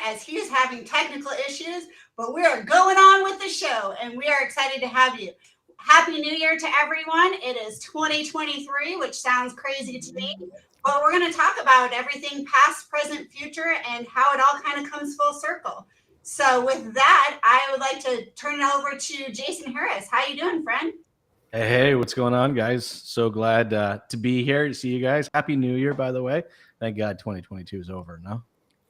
as he is having technical issues, but we are going on with the show and we are excited to have you. Happy New Year to everyone. It is 2023, which sounds crazy to me, but we're going to talk about everything past, present, future, and how it all kind of comes full circle. So with that, I would like to turn it over to Jason Harris. How you doing, friend? Hey, what's going on, guys? So glad to be here to see you guys. Happy New Year, by the way. Thank God 2022 is over, no?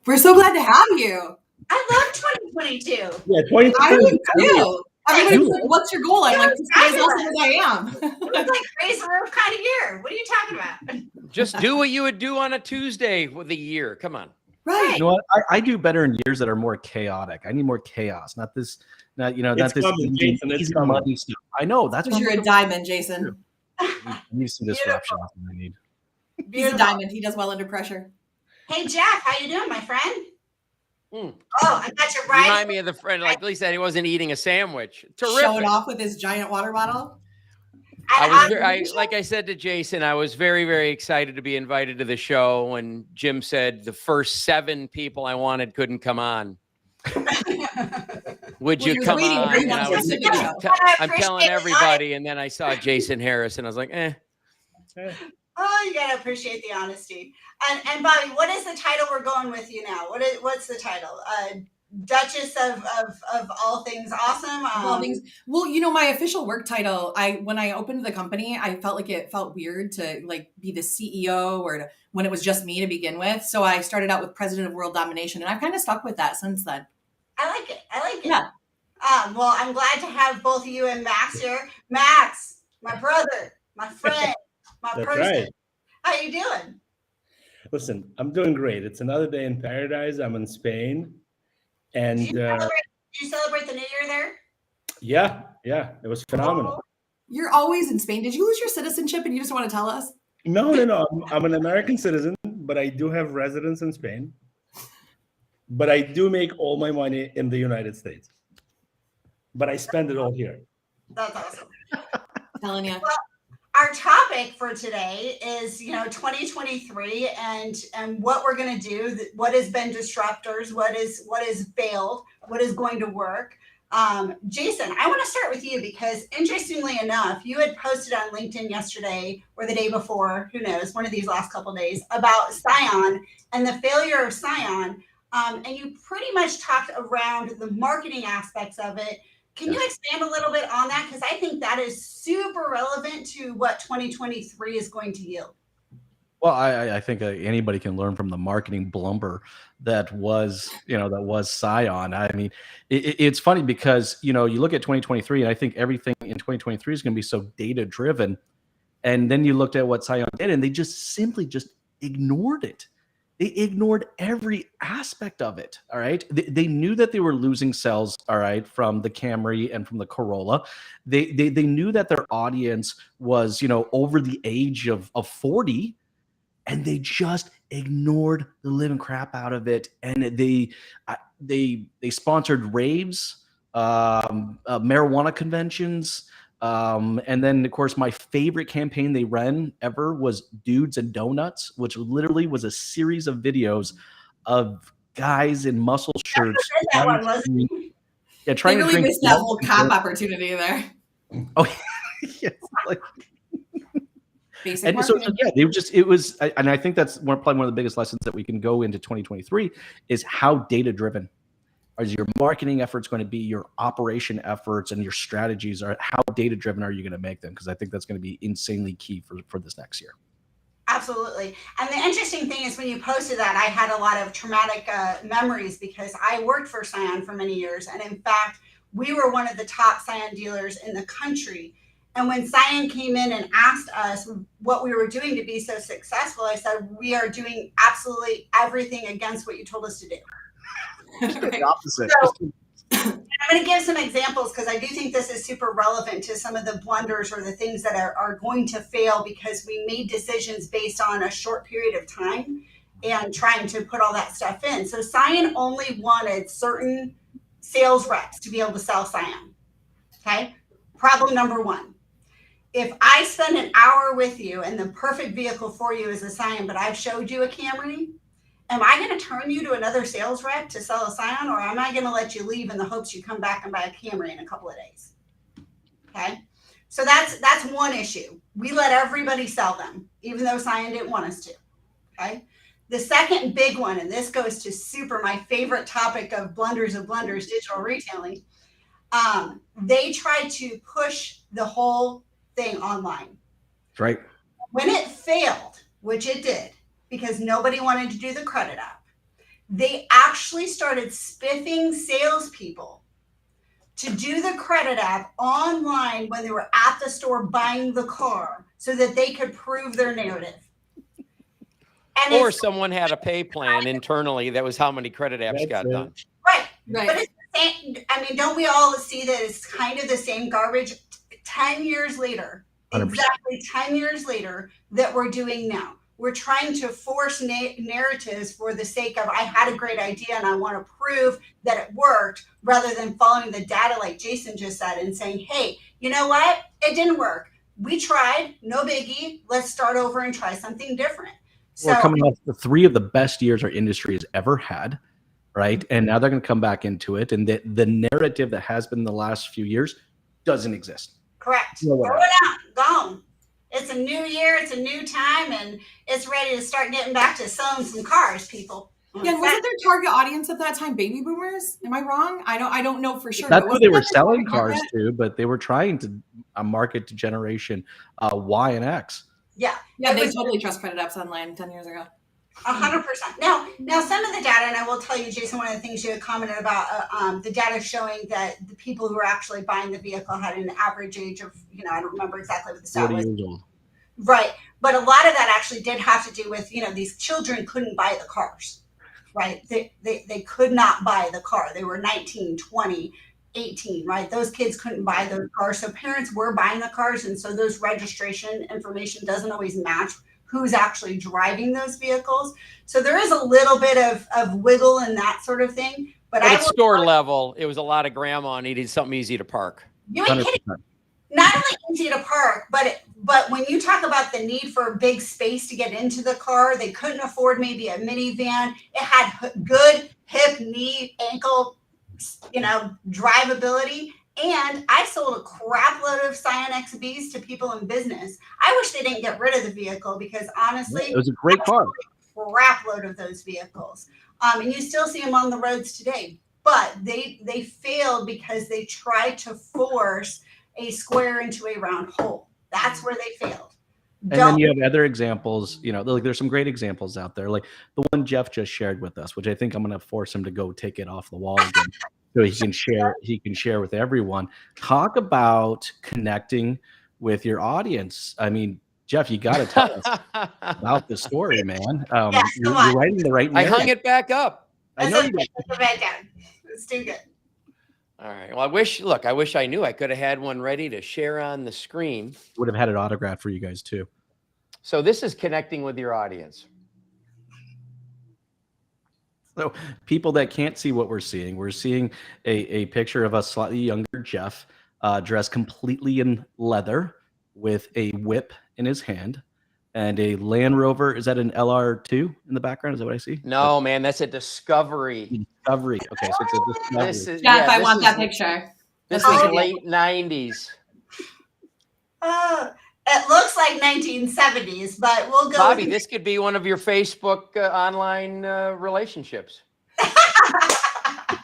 We're so glad to have you. I love 2022. Yeah, 2022. I do too. Everybody's like, what's your goal? I'm like, to stay as awesome as I am. It was like raise the roof kind of year. What are you talking about? Just do what you would do on a Tuesday with a year. Come on. Right. You know what? I do better in years that are more chaotic. I need more chaos, not this, not this easy money stuff. I know that's because you're a diamond, Jason. I need some disruption. I need. He's a diamond. He does well under pressure. Hey, Jack, how you doing, my friend? Oh, I got your right. Remind me of the friend, like Lee said, he wasn't eating a sandwich. Terrific. Showing off with his giant water bottle. Like I said to Jason, I was very, very excited to be invited to the show when Jim said the first 7 people I wanted couldn't come on. Would you come on? And I was, I'm telling everybody, and then I saw Jason Harris, and I was like, eh. Oh, you gotta appreciate the honesty. And Bobbie, what is the title we're going with you now? What's the title? Duchess of all things awesome. All things. Well, you know, my official work title. When I opened the company, I felt like it felt weird to like be the CEO or when it was just me to begin with. So I started out with President of World Domination, and I've kind of stuck with that since then. I like it. Yeah. Well, I'm glad to have both of you and Max here. Max, my brother, my friend, my That's person. right. How you doing? Listen, I'm doing great. It's another day in paradise. I'm in Spain. And do you celebrate the New Year there? Yeah, it was phenomenal. You're always in Spain. Did you lose your citizenship and you just want to tell us? No. I'm an American citizen, but I do have residence in Spain. But I do make all my money in the United States. But I spend it all here. That's awesome. Telling you. Well, our topic for today is, 2023 and what we're going to do, what has been disruptors, what is failed, what is going to work. Jason, I want to start with you because interestingly enough, you had posted on LinkedIn yesterday or the day before, who knows, one of these last couple of days about Scion and the failure of Scion. And you pretty much talked around the marketing aspects of it. Can you expand a little bit on that? Because I think that is super relevant to what 2023 is going to yield. Well, I think anybody can learn from the marketing blumber that was Scion. I mean, it's funny because, you look at 2023 and I think everything in 2023 is going to be so data driven. And then you looked at what Scion did and they just simply ignored it. They ignored every aspect of it. All right. They knew that they were losing sales. All right. From the Camry and from the Corolla. They knew that their audience was, over the age of 40, and they just ignored the living crap out of it. And they sponsored raves, marijuana conventions. And then of course my favorite campaign they ran ever was Dudes and Donuts, which literally was a series of videos of guys in muscle shirts. Trying to really missed that whole cop opportunity there. Oh, yeah. Basic and marketing. so it was, and I think that's probably one of the biggest lessons that we can go into 2023 is how data driven. Is your marketing efforts going to be, your operation efforts and your strategies are how data driven are you going to make them? Because I think that's going to be insanely key for this next year. Absolutely. And the interesting thing is when you posted that, I had a lot of traumatic memories because I worked for Scion for many years. And in fact, we were one of the top Scion dealers in the country. And when Scion came in and asked us what we were doing to be so successful, I said, we are doing absolutely everything against what you told us to do. The opposite. So, I'm going to give some examples because I do think this is super relevant to some of the blunders or the things that are going to fail because we made decisions based on a short period of time and trying to put all that stuff in. So Scion only wanted certain sales reps to be able to sell Scion. Okay. Problem number 1. If I spend an hour with you and the perfect vehicle for you is a Scion, but I've showed you a Camry, am I going to turn you to another sales rep to sell a Scion, or am I going to let you leave in the hopes you come back and buy a Camry in a couple of days? Okay. So that's one issue. We let everybody sell them, even though Scion didn't want us to. Okay. The second big one, and this goes to my favorite topic of blunders of blunders, digital retailing. They tried to push the whole thing online. That's right. When it failed, which it did, because nobody wanted to do the credit app, they actually started spiffing salespeople to do the credit app online when they were at the store buying the car so that they could prove their narrative. And Or someone had a pay plan internally. That was how many credit apps got done. Right. Right. But it's the same. I mean, don't we all see that it's kind of the same garbage 10 years later, 100%. exactly 10 years later, that we're doing now? We're trying to force narratives for the sake of, I had a great idea and I want to prove that it worked, rather than following the data like Jason just said and saying, hey, you know what? It didn't work. We tried, no biggie. Let's start over and try something different. So, We're coming off the 3 of the best years our industry has ever had, right? And now they're going to come back into it. And the narrative that has been the last few years doesn't exist. correct. No way. Throw it out, gone. It's a new year, it's a new time, and it's ready to start getting back to selling some cars, people. Yeah, and wasn't their target audience at that time baby boomers? Am I wrong? I don't know for sure. That's but what they wasn't were that the selling target cars market? to, but they were trying to market to generation Y and X. Yeah. Yeah, it they was totally trust credit apps online 10 years ago. 100%. Now, some of the data, and I will tell you, Jason, one of the things you had commented about, the data showing that the people who were actually buying the vehicle had an average age of, I don't remember exactly what the stat 40 was. years old. Right. But a lot of that actually did have to do with, these children couldn't buy the cars, right? They could not buy the car. They were 19, 20, 18, right? Those kids couldn't buy those cars. So parents were buying the cars. And so those registration information doesn't always match who's actually driving those vehicles. So there is a little bit of wiggle in that sort of thing. But At store level, it was a lot of grandma needed something easy to park. You ain't 100%. kidding. Not only easy to park, but when you talk about the need for big space to get into the car, they couldn't afford maybe a minivan. It had good hip, knee, ankle, drivability. And I sold a crap load of Scion XBs to people in business. I wish they didn't get rid of the vehicle, because honestly, It was a great car. crap load of those vehicles. And you still see them on the roads today. But they failed because they tried to force a square into a round hole. That's where they failed. And then you have other examples, like there's some great examples out there, like the one Jeff just shared with us, which I think I'm going to force him to go take it off the wall again so he can share with everyone. Talk about connecting with your audience. I mean, Jeff, you got to tell us about the story, man. Yes, you're writing the right I narrative. hung it back up. I know you did. Let's do good. All right. Well, I wish I knew. I could have had one ready to share on the screen. Would have had it autographed for you guys too. So this is connecting with your audience. So people that can't see what we're seeing a picture of a slightly younger Jeff dressed completely in leather with a whip in his hand and a Land Rover. Is that an LR2 in the background? Is that what I see? No, man, that's a Discovery. Discovery. Okay, so it's a Discovery. This is, Jeff, I this want is- that picture. This That's is big. late 90s. It looks like 1970s, but we'll go. Bobbie, this could be one of your Facebook online relationships. Jeff,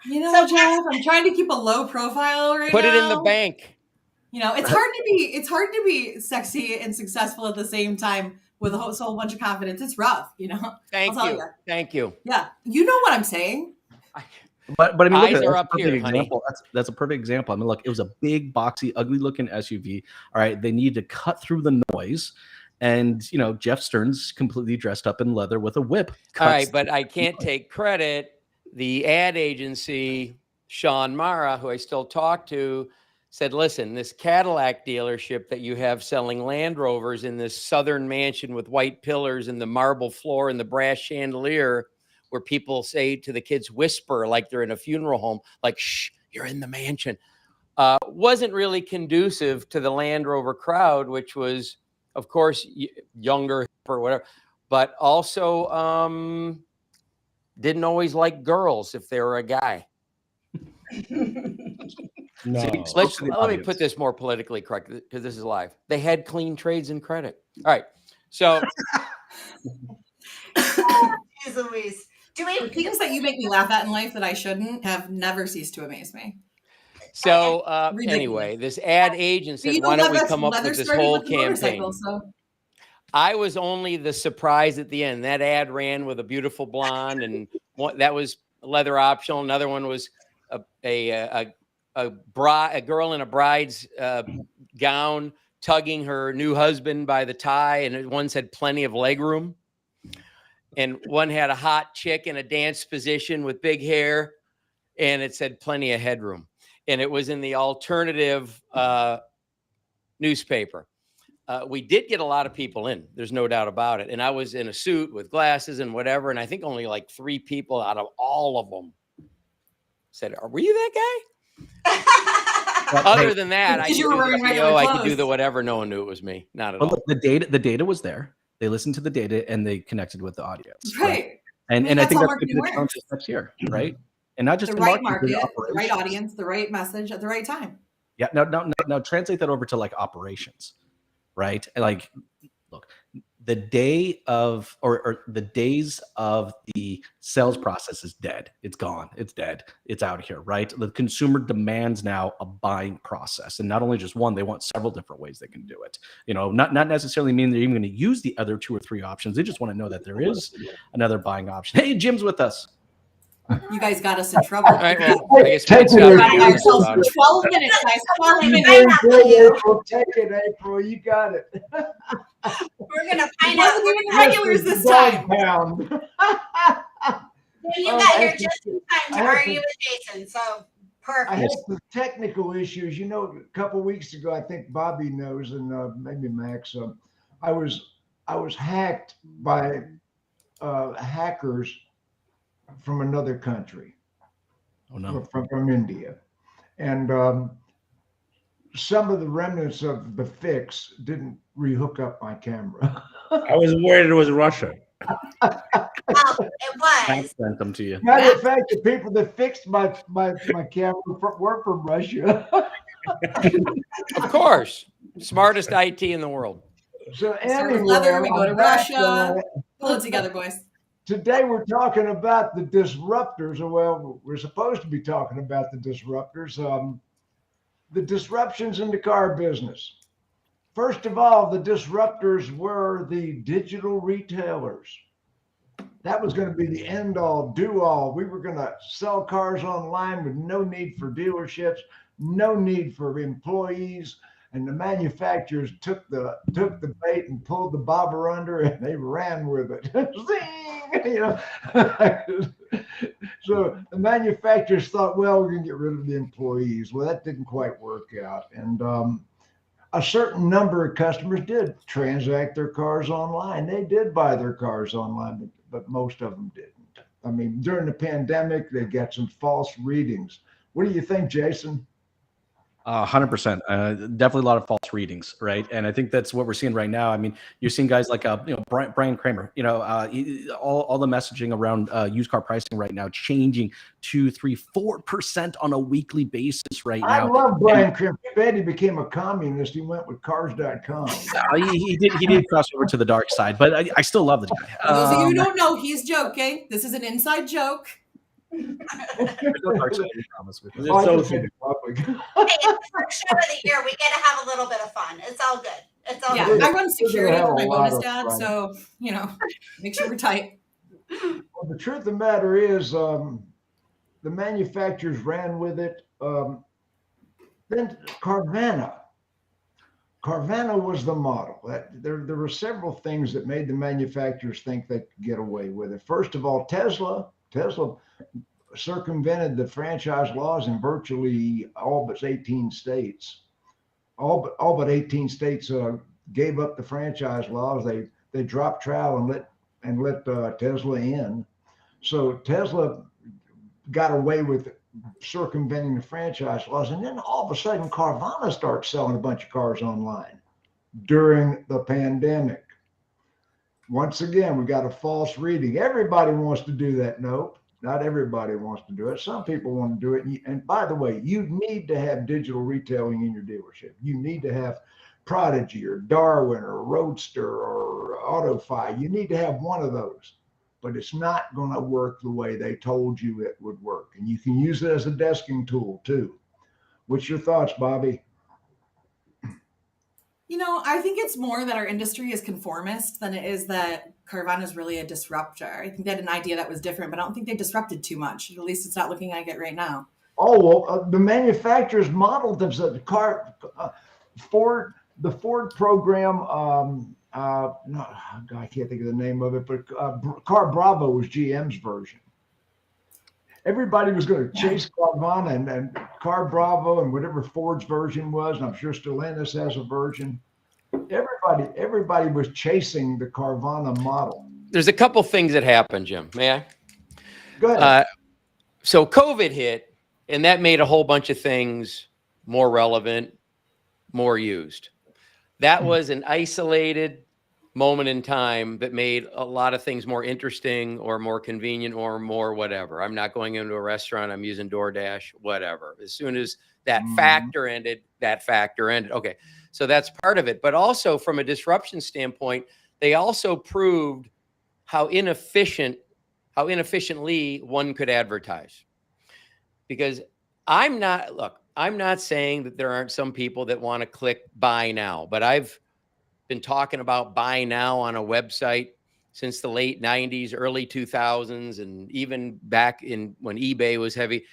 I'm trying to keep a low profile right now. Put it in the bank. It's hard to be sexy and successful at the same time with a whole bunch of confidence. It's rough, Thank I'll tell you. ya. Thank you. Yeah, you know what I'm saying. But I mean, look Eyes at it. are That's up a perfect here, honey. example. That's a perfect example. I mean, look, it was a big, boxy, ugly-looking SUV. All right, they need to cut through the noise, and Jeff Stern's completely dressed up in leather with a whip. All right, but I can't take credit. The ad agency, Sean Mara, who I still talk to, said, listen, this Cadillac dealership that you have selling Land Rovers in this southern mansion with white pillars and the marble floor and the brass chandelier, where people say to the kids, whisper like they're in a funeral home, like, shh, you're in the mansion, wasn't really conducive to the Land Rover crowd, which was, of course, younger or whatever. but also didn't always like girls if they were a guy. No. Let me put this more politically correct because this is live. They had clean trades and credit. All right. So Jeez Louise. Do we The things that you make me laugh at in life that I shouldn't have never ceased to amaze me. so Ridiculous. anyway, this ad agent But said, why don't we come up leather with this started whole with the motorcycle, campaign? So I was only the surprise at the end. That ad ran with a beautiful blonde, and that was leather optional. Another one was a girl in a bride's gown tugging her new husband by the tie, and one said plenty of leg room. And one had a hot chick in a dance position with big hair, and it said plenty of headroom. And it was in the alternative newspaper. We did get a lot of people in. There's no doubt about it. And I was in a suit with glasses and whatever. And I think only like 3 people out of all of them said, were you that guy? Other than that, I Because you were wearing regular I could do clothes. the whatever. No one knew it was me. Not at But all. look, the data was there. They listened to the data and they connected with the audience. right. And mean, I that's think how that's going to be the marketing challenge works. next year, right? And not just The in right marketing, market, but the right operations. audience, the right message at the right time. Yeah. Now translate that over to like operations, right? Like, look, the day of or the days of the sales process is dead. It's gone. It's dead. It's out of here, right? The consumer demands now a buying process, and not only just one. They want several different ways they can do it. You know, not necessarily mean they're even going to use the other 2 or 3 options. They just want to know that there is another buying option. Hey, Jim's with us. You guys got us in trouble. All right. Well, I guess we can Take it stop easy. Got being honest ourselves about it. 12 minutes, guys. 12 You minutes. did good, April. Take it, April. You got it. We're gonna It find out. wasn't even the regulars this time. Dawg Pound. You Oh, got I here have just in time I to have argue to- with Jason. So I perfect. had some technical issues. You know, a couple of weeks ago, I think Bobby knows, and maybe Max. I was hacked by hackers from another country, Oh no. from India, and some of the remnants of the fix didn't rehook up my camera. I was worried it was Russia. It was. I sent them to you. Matter of fact, the people that fixed my camera were from Russia. Of course. Smartest IT in the world. So Start with anyway, leather, we go to I'm back, Russia. Pull it together, boys. today we're talking about the disruptors. Well, we're supposed to be talking about the disruptors. The disruptions in the car business. First of all, the disruptors were the digital retailers. That was going to be the end all, do all. We were going to sell cars online with no need for dealerships, no need for employees. And the manufacturers took the bait and pulled the bobber under, and they ran with it. Zing! You know. So the manufacturers thought, well, we're going to get rid of the employees. Well, that didn't quite work out. And a certain number of customers did transact their cars online. They did buy their cars online, but most of them didn't. I mean, during the pandemic, they got some false readings. What do you think, Jason? 100%. Definitely a lot of false readings, right? And I think that's what we're seeing right now. I mean, you're seeing guys like Brian Kramer. You know, all the messaging around used car pricing right now changing 2, 3, 4% on a weekly basis right I now. love Brian Krimp. I bet he became a communist. He went with cars.com. He did cross over to the dark side, but I still love the guy. For those of you who don't know, he's joking. This is an inside joke. There's no dark side, I promise. It's Oh, I so just made it public. Hey, it's the first show of the year. We get to have a little bit of fun. It's all good. It's all Yeah, good. I run security have for my a lot bonus of dad, fun. so make sure we're tight. Well, the truth of the matter is, the manufacturers ran with it. Then Carvana was the model. There were several things that made the manufacturers think they could get away with it. First of all, Tesla circumvented the franchise laws in virtually all but 18 states. All but 18 states gave up the franchise laws. They dropped trowel and let Tesla in. So Tesla got away with circumventing the franchise laws, and then all of a sudden Carvana starts selling a bunch of cars online during the pandemic. Once again, we got a false reading. Everybody wants to do that. Nope, not everybody wants to do it. Some people want to do it. And by the way, you need to have digital retailing in your dealership. You need to have Prodigy or Darwin or Roadster or AutoFi. You need to have one of those, but it's not going to work the way they told you it would work. And you can use it as a desking tool too. What's your thoughts, Bobbie? You know, I think it's more that our industry is conformist than it is that Carvana is really a disruptor. I think they had an idea that was different, but I don't think they disrupted too much. At least it's not looking like it right now. Oh, well, the manufacturers modeled themselves. The Ford program, no, I can't think of the name of it, but CarBravo was GM's version. Everybody was going to chase Carvana and CarBravo and whatever Ford's version was. And I'm sure Stellantis has a version. Everybody was chasing the Carvana model. There's a couple things that happened, Jim. May I? Go ahead. So COVID hit, and that made a whole bunch of things more relevant, more used. That was an isolated moment in time that made a lot of things more interesting or more convenient or more whatever. I'm not going into a restaurant. I'm using DoorDash, whatever. As soon as that factor ended, that factor ended. Okay. So that's part of it. But also from a disruption standpoint, they also proved how inefficiently one could advertise. Because I'm not saying that there aren't some people that want to click buy now, but I've been talking about buy now on a website since the late 90s, early 2000s, and even back in when eBay was heavy.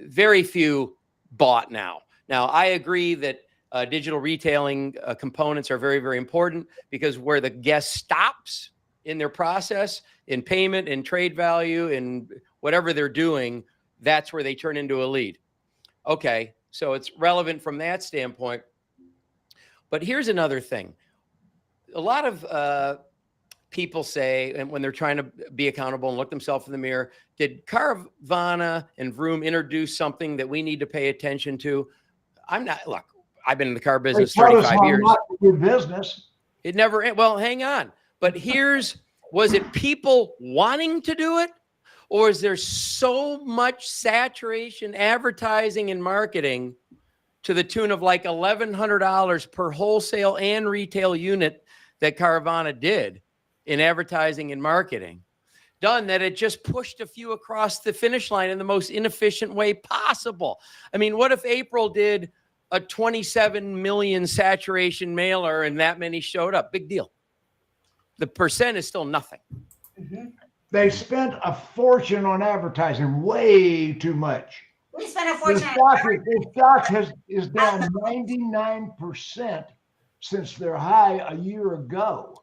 Very few bought now. Now, I agree that digital retailing components are very, very important, because where the guest stops in their process, in payment, in trade value, in whatever they're doing, that's where they turn into a lead. Okay, so it's relevant from that standpoint. But here's another thing. A lot of people say, and when they're trying to be accountable and look themselves in the mirror, did Carvana and Vroom introduce something that we need to pay attention to? Look, I've been in the car business 35 years. Your business. It never, well, hang on. But was it people wanting to do it? Or is there so much saturation, advertising and marketing to the tune of like $1,100 per wholesale and retail unit that Carvana did in advertising and marketing, done that it just pushed a few across the finish line in the most inefficient way possible? I mean, what if April did a 27 million saturation mailer and that many showed up? Big deal. The percent is still nothing. Mm-hmm. They spent a fortune on advertising, way too much. We spent a fortune. The stock is down 99% since their high a year ago.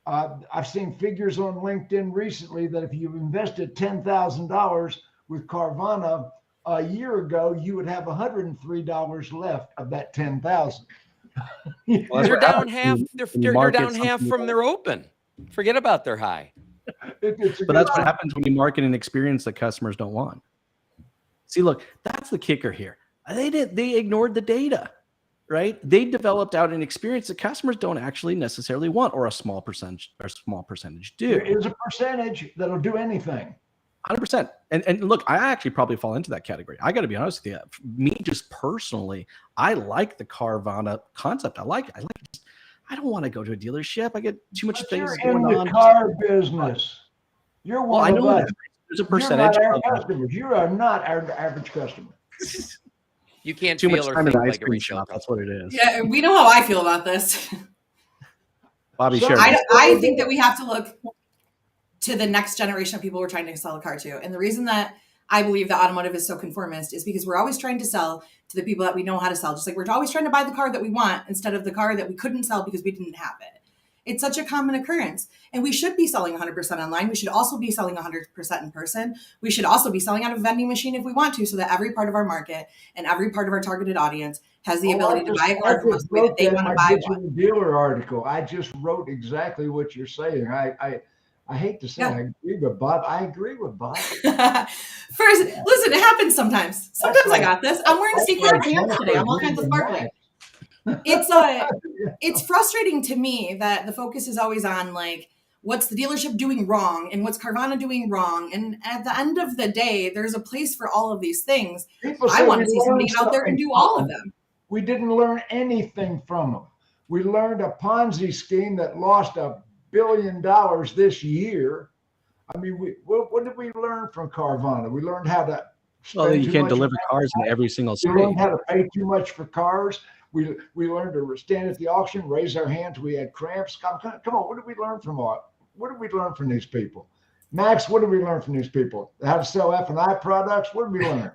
I've seen figures on LinkedIn recently that if you invested $10,000 with Carvana a year ago, you would have $103 left of that $10,000. Well, they're down half. They're down half from their open. Forget about their high. But that's what happens when you market an experience that customers don't want. See, look, that's the kicker here. They ignored the data, right? They developed out an experience that customers don't actually necessarily want, or a small percentage do. There is a percentage that'll do anything. 100%. And look, I actually probably fall into that category. I got to be honest with you. Me, just personally, I like the Carvana concept. I don't want to go to a dealership. I get too much things going on. You're in the car business. You're one of us. There's a percentage. You're not our customers. You are not our average customer. You can't too feel much or time in think the ice like a cream retail shop. customer. That's what it is. Yeah, we know how I feel about this. Bobbie, So share. I think that we have to look to the next generation of people we're trying to sell a car to. And the reason that I believe that automotive is so conformist is because we're always trying to sell to the people that we know how to sell. Just like we're always trying to buy the car that we want instead of the car that we couldn't sell because we didn't have it. It's such a common occurrence. And we should be selling 100% online. We should also be selling 100% in person. We should also be selling out of a vending machine if we want to, so that every part of our market and every part of our targeted audience has the ability to buy a car from us the way that they want to buy one. Dealer article. I just wrote exactly what you're saying. I hate to say I agree with Bob. I agree with Bob. First, listen, it happens sometimes. Sometimes I got this. I'm wearing sequin pants today. I'm all kinds of sparkling. It's frustrating to me that the focus is always on like what's the dealership doing wrong and what's Carvana doing wrong. And at the end of the day, there's a place for all of these things. People I say want we to see somebody learned out there and something do all from of them. them. We didn't learn anything from them. We learned a Ponzi scheme that lost $1 billion this year. I mean, what did we learn from Carvana? We learned how to Well, spend you too can't much deliver money. cars in every single We state. learned how to pay too much for cars. We learned to stand at the auction, raise our hands. We had cramps. Come on, what did we learn from all? What did we learn from these people? Max, what did we learn from these people? How to sell F&I products? What did we learn?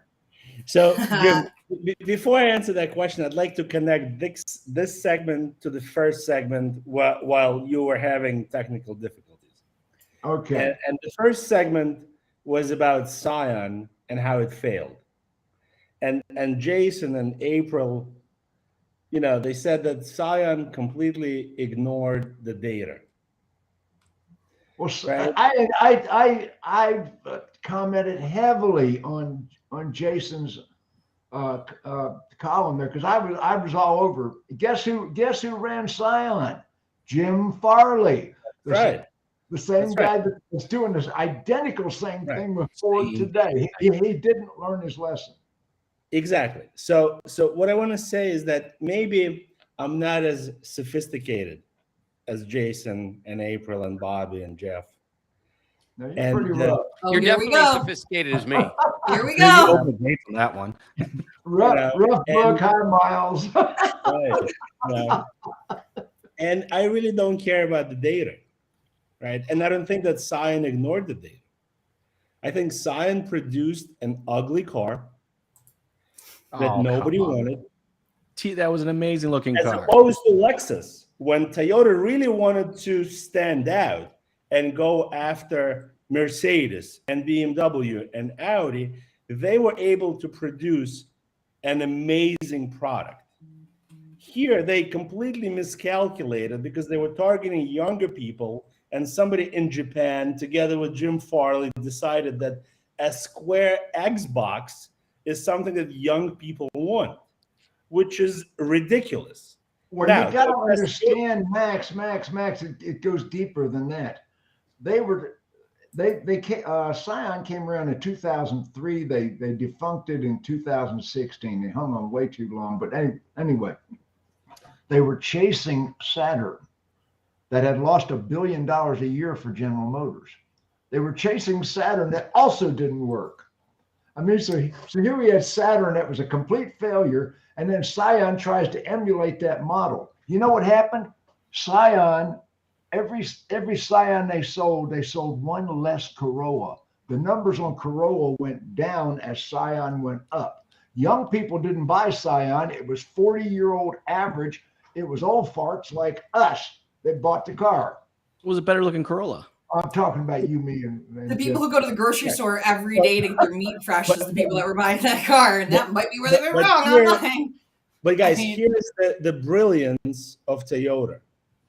So, Jim, before I answer that question, I'd like to connect this segment to the first segment while you were having technical difficulties. Okay. And the first segment was about Scion and how it failed. And Jason and April, you know, they said that Scion completely ignored the data. Well, Right. I commented heavily on Jason's column there because I was all over. Guess who ran Scion? Jim Farley. Right. The same That's guy right. that was doing this identical same Right. thing with Ford Same. today. He didn't learn his lesson. Exactly. So what I want to say is that maybe I'm not as sophisticated as Jason and April and Bobby and Jeff. No, you're And, pretty rough. Oh, You're here we definitely go. sophisticated as me. Here we You go. open the gates on that one. Rough book, high miles. Right. Yeah. And I really don't care about the data, right? And I don't think that Scion ignored the data. I think Scion produced an ugly car that Oh, nobody come on. wanted, That was an amazing looking as car. opposed to Lexus, when Toyota really wanted to stand out and go after Mercedes and BMW and Audi, they were able to produce an amazing product. Here, they completely miscalculated because they were targeting younger people, and somebody in Japan, together with Jim Farley, decided that a square Xbox is something that young people want, which is ridiculous. Well, Now, you got to that's- understand, Max. It goes deeper than that. Scion came around in 2003. They defunct it in 2016. They hung on way too long. But anyway, they were chasing Saturn that had lost $1 billion a year for General Motors. They were chasing Saturn that also didn't work. I mean, so here we had Saturn that was a complete failure, and then Scion tries to emulate that model. You know what happened? Scion, every Scion they sold one less Corolla. The numbers on Corolla went down as Scion went up. Young people didn't buy Scion. It was 40-year-old average. It was old farts like us that bought the car. It was a better looking Corolla. I'm talking about you, me, and The people Jeff. who go to the grocery store every day to get their meat fresh is the people that were buying that car, and that might be where they went but wrong here- online. But guys, I mean- here's the brilliance of Toyota,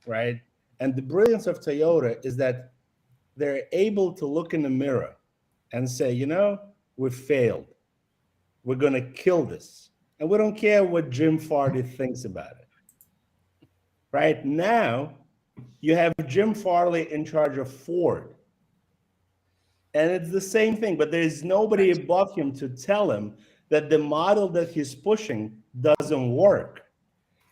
right? And the brilliance of Toyota is that they're able to look in the mirror and say, you know, we failed. We're going to kill this. And we don't care what Jim Farley thinks about it. Right now, you have Jim Farley in charge of Ford. And it's the same thing, but there's nobody above him to tell him that the model that he's pushing doesn't work.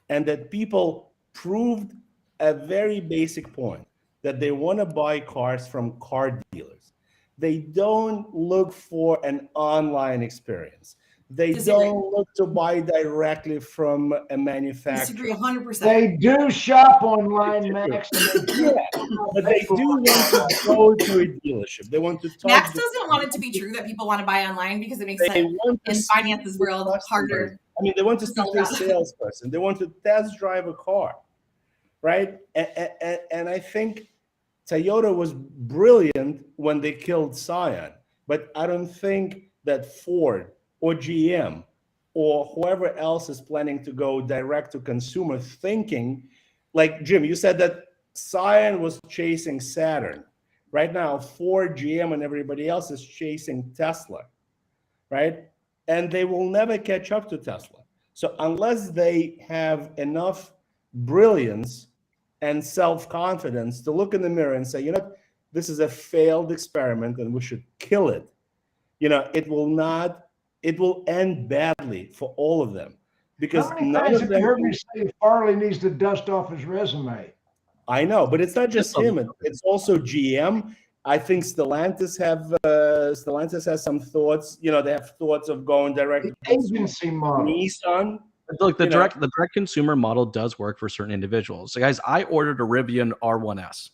And that people proved a very basic point, that they want to buy cars from car dealers. They don't look for an online experience. They Disagree. don't look to buy directly from a manufacturer. Disagree 100%. They do shop online, Max. And they do But they do want to go to a dealership. They want to talk. Max to- doesn't want it to be true that people want to buy online because it makes They sense want to in see finances the world customers. harder. I mean, they want to to speak sell to a that. salesperson. They want to test drive a car, right? And I think Toyota was brilliant when they killed Scion, but I don't think that Ford or GM or whoever else is planning to go direct to consumer thinking, like Jim, you said that Scion was chasing Saturn. Right now, Ford, GM, and everybody else is chasing Tesla, right? And they will never catch up to Tesla. So unless they have enough brilliance and self-confidence to look in the mirror and say, you know, this is a failed experiment and we should kill it. You know, it will end badly for all of them. Because How many none times of have them you heard me say Farley needs to dust off his resume? I know, but it's not just him. It's also GM. I think Stellantis has some thoughts. You know, they have thoughts of going direct The to consumer. agency model. Nissan. Look, the You know. direct consumer model does work for certain individuals. So guys, I ordered a Rivian R1S.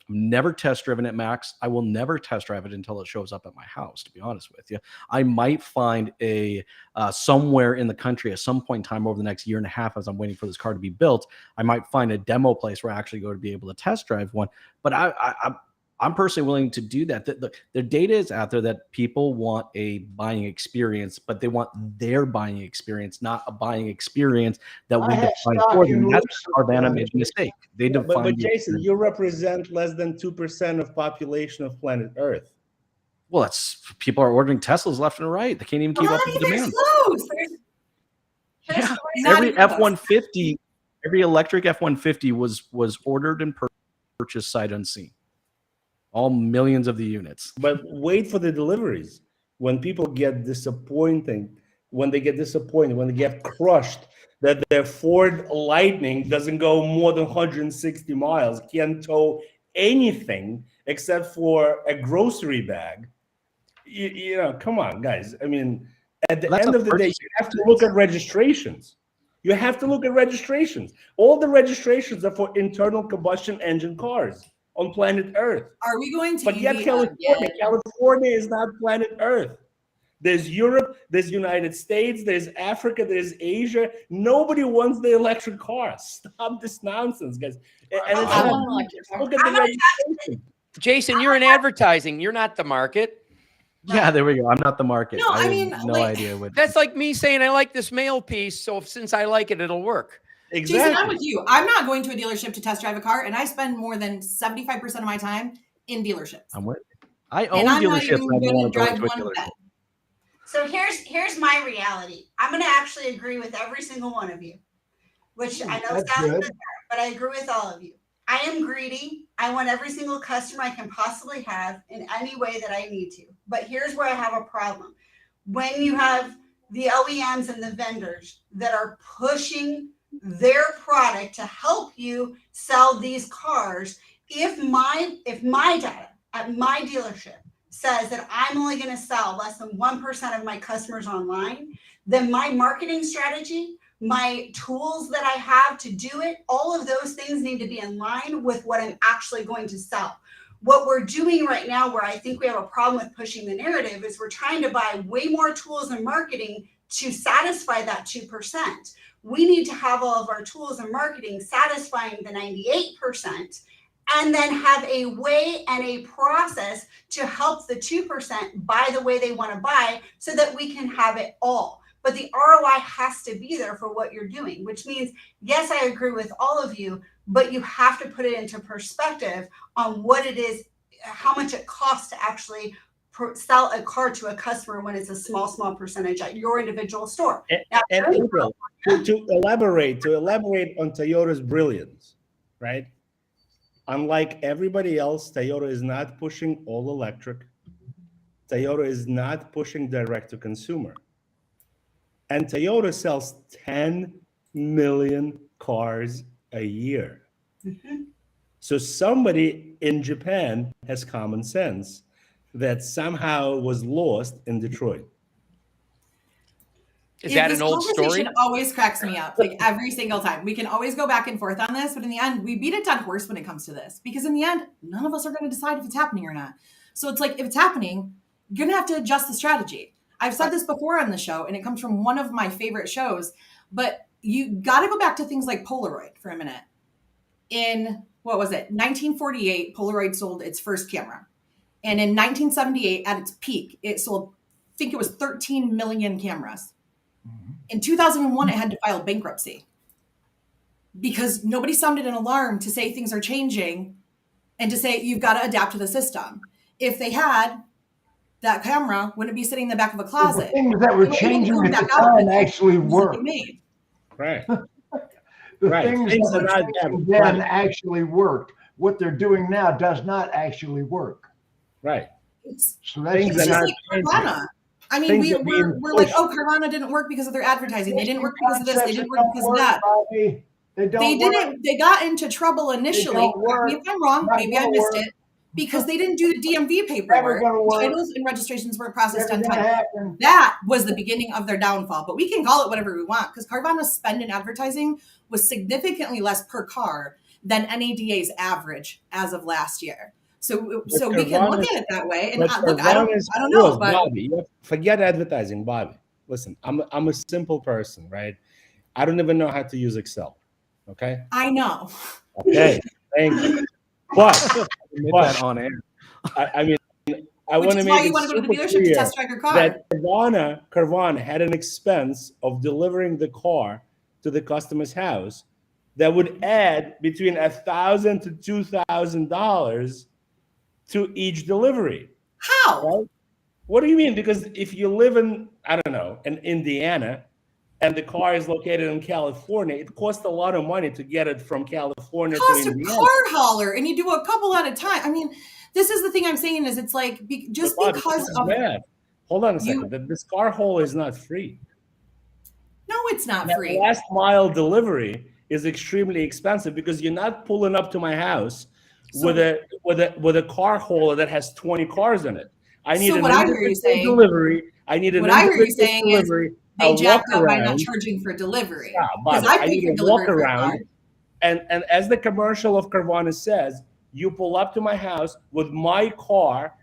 I've never test driven it, Max. I will never test drive it until it shows up at my house, to be honest with you. I might find a somewhere in the country at some point in time over the next year and a half as I'm waiting for this car to be built, I might find a demo place where I actually go to be able to test drive one. But I'm personally willing to do that. The data is out there that people want a buying experience, but they want their buying experience, not a buying experience that we I have define stock for them. in That's Lucid, where Carvana made a mistake. They But defined Jason, you represent less than 2% of population of planet Earth. well, that's people are ordering Teslas left and right. They can't even keep up with the demand. Close. Here's Yeah. the Every Not even F-150, every electric F-150 was ordered and purchased sight unseen. All millions of the units. But wait for the deliveries. When people get disappointed, when they get crushed, that their Ford Lightning doesn't go more than 160 miles, can't tow anything except for a grocery bag. You know, come on, guys. I mean, at the That's end a of the day, purchase you have to look at registrations. You have to look at registrations. All the registrations are for internal combustion engine cars on planet Earth. Are we going to But yet EV California is not planet Earth. There's Europe, there's United States, there's Africa, there's Asia. Nobody wants the electric car. Stop this nonsense, guys. And it's I not, want an electric car. look at the registration. Jason, you're in advertising. You're not the market. Yeah, there we go. I'm not the market. No, I have mean, no like- idea what. That's like me saying I like this male piece, so since I like it, it'll work. Jason, I'm Exactly. with you. I'm not going to a dealership to test drive a car, and I spend more than 75% of my time in dealerships. I'm with. I own And I'm not dealerships. even and I don't going want to to go drive into a one dealership. bit. So here's my reality. I'm going to actually agree with every single one of you, which I know That's sounds good. bizarre, but I agree with all of you. I am greedy. I want every single customer I can possibly have in any way that I need to. But here's where I have a problem. When you have the OEMs and the vendors that are pushing their product to help you sell these cars, if my data at my dealership says that I'm only going to sell less than 1% of my customers online, then my marketing strategy, my tools that I have to do it, all of those things need to be in line with what I'm actually going to sell. What we're doing right now, where I think we have a problem with pushing the narrative, is we're trying to buy way more tools and marketing to satisfy that 2%. We need to have all of our tools and marketing satisfying the 98%, and then have a way and a process to help the 2% buy the way they want to buy so that we can have it all. But the ROI has to be there for what you're doing, which means, yes, I agree with all of you, but you have to put it into perspective on what it is, how much it costs to actually sell a car to a customer when it's a small percentage at your individual store. Now, And April, to elaborate on Toyota's brilliance, right? Unlike everybody else, Toyota is not pushing all electric. Toyota is not pushing direct to consumer. And Toyota sells 10 million cars a year. Mhm. So somebody in Japan has common sense that somehow was lost in Detroit. Is that This an old story? conversation always cracks me up, like every single time. We can always go back and forth on this, but in the end, we beat a dead horse when it comes to this. Because in the end, none of us are going to decide if it's happening or not. So it's like, if it's happening, you're going to have to adjust the strategy. I've said this before on the show, and it comes from one of my favorite shows, but you got to go back to things like Polaroid for a minute. In, what was it, 1948, Polaroid sold its first camera. And in 1978, at its peak, it sold, I think it was 13 million cameras. In 2001, it had to file bankruptcy because nobody sounded an alarm to say things are changing and to say you've got to adapt to the system. If they had, that camera wouldn't be sitting in the back of a The closet. things that were It wouldn't changing be at the back out time with actually pieces that worked. they made. Right. The Right. things Things that are were not thinking that- then actually worked. What they're doing now does not actually work. Right. It's, So that's Things it's are just not like Carvana. I mean, Things are being we're like, pushed. oh, Carvana didn't work because of their advertising. They didn't work because of this. They Concepts didn't that work because of don't that. Bobby. They don't They work. didn't. They got into trouble initially. don't Correct me work. if I'm wrong. Not Maybe I gonna missed work. it because they didn't do the DMV Never paperwork. gonna work. Titles and registrations weren't processed Never on gonna time. happen. That was the beginning of their downfall. But we can call it whatever we want because Carvana's spend in advertising was significantly less per car than NADA's average as of last year. So we can look at it that way. And look, I don't know, but Bobby, you have, forget advertising, Bobby. Listen, I'm a simple person, right? I don't even know how to use Excel. Okay. I know. Okay. Thank you. But Admit that on air. I mean, I Which want to is why make you it want to go to the super dealership to clear test drive your car. that Carvana had an expense of delivering the car to the customer's house that would add between $1,000 to $2,000 to each delivery. How? Right? What do you mean? Because if you live in, I don't know, in Indiana, and the car is located in California, it costs a lot of money to get it from California Cost to a Indiana. car hauler, and you do a couple at a time. I mean, this is the thing I'm saying is it's like just But Bobby, because this is of bad. Hold on a you- second. This car hauler is not free. no, it's not That free. last mile delivery is extremely expensive because you're not pulling up to my house So- with a car hauler that has 20 cars in it. I need So an what I hear you individual saying- delivery. I need an what I hear you individual saying is delivery. They a jacked up by not walk-around. charging for delivery. Yeah, Because Bobby, I I paid need for a delivery for a walk-around. car. And as the commercial of Carvana says, you pull up to my house with my car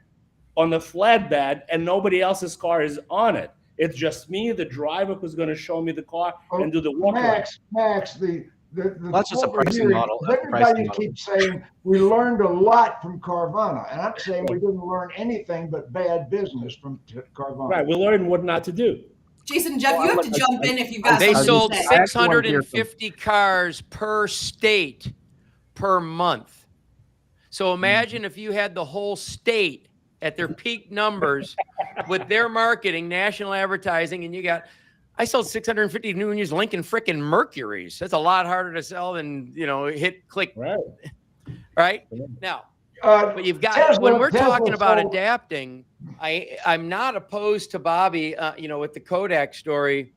on the flatbed and nobody else's car is on it. It's just me, the driver, who's going to show me the car and do the walk around. Max, the That's just a what we're pricing hearing model. is That's a pricing everybody model. keeps saying we learned a lot from Carvana, and I'm saying we didn't learn anything but bad business from Carvana. Right, we learned what not to do. Jason, Jeff, Well, you have look, to jump in if you've got They something sold to say. I actually wanna hear 650 cars per state per month. So imagine if you had the whole state at their peak numbers with their marketing, national advertising, and I sold 650 new and used Lincoln frickin' Mercuries. That's a lot harder to sell than, hit click. Right. Right now, but you've got, Tesla- when we're Tesla talking about sold- adapting, I'm not opposed to Bobby, with the Kodak story. It's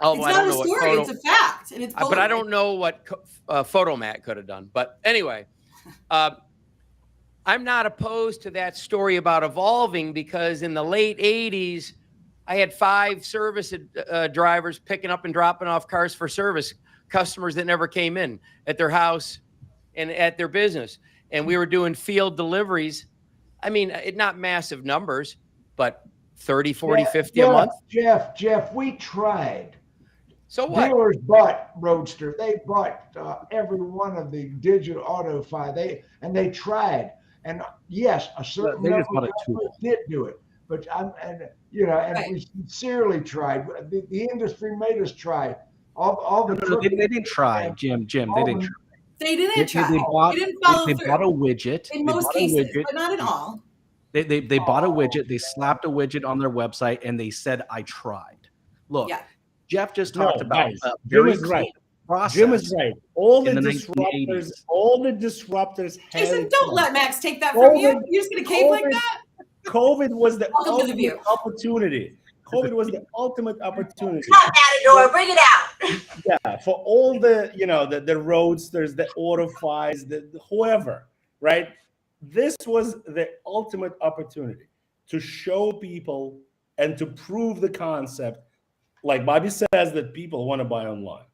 I not don't a know what story, it's a fact. And it's but I don't know what Photomat could have done. But anyway, I'm not opposed to that story about evolving because in the late 80s, I had 5 service drivers picking up and dropping off cars for service, customers that never came in at their house and at their business. And we were doing field deliveries. I mean, not massive numbers, but 30, 40, 50 a month. Jeff, we tried. So what? Dealers bought Roadster. They bought every one of the digital AutoFi. They tried. And yes, a certain They just number bought a of tool. did do it. But Right. we sincerely tried. The industry made us try. All the No, they didn't try, Jim. They didn't try. They didn't try. They bought, They didn't follow they through. bought a widget. In They most bought a cases, widget. but not in all. They bought a widget. They slapped a widget on their website and they said, "I tried." Look, Yeah. Jeff just No, talked about guys, a Jim very is right. clean process. Jim is right. All the in the disruptors, 1980s. all the disruptors had Jason, it don't done. let Max take that from you. COVID- You're just going to cave like COVID- that? COVID was the Welcome to the ultimate view. opportunity. COVID was the ultimate opportunity. Come, Matador, bring it out. Yeah, for all the the roadsters, the AutoFis, the whoever, right? This was the ultimate opportunity to show people and to prove the concept. Like Bobby says, that people want to buy online.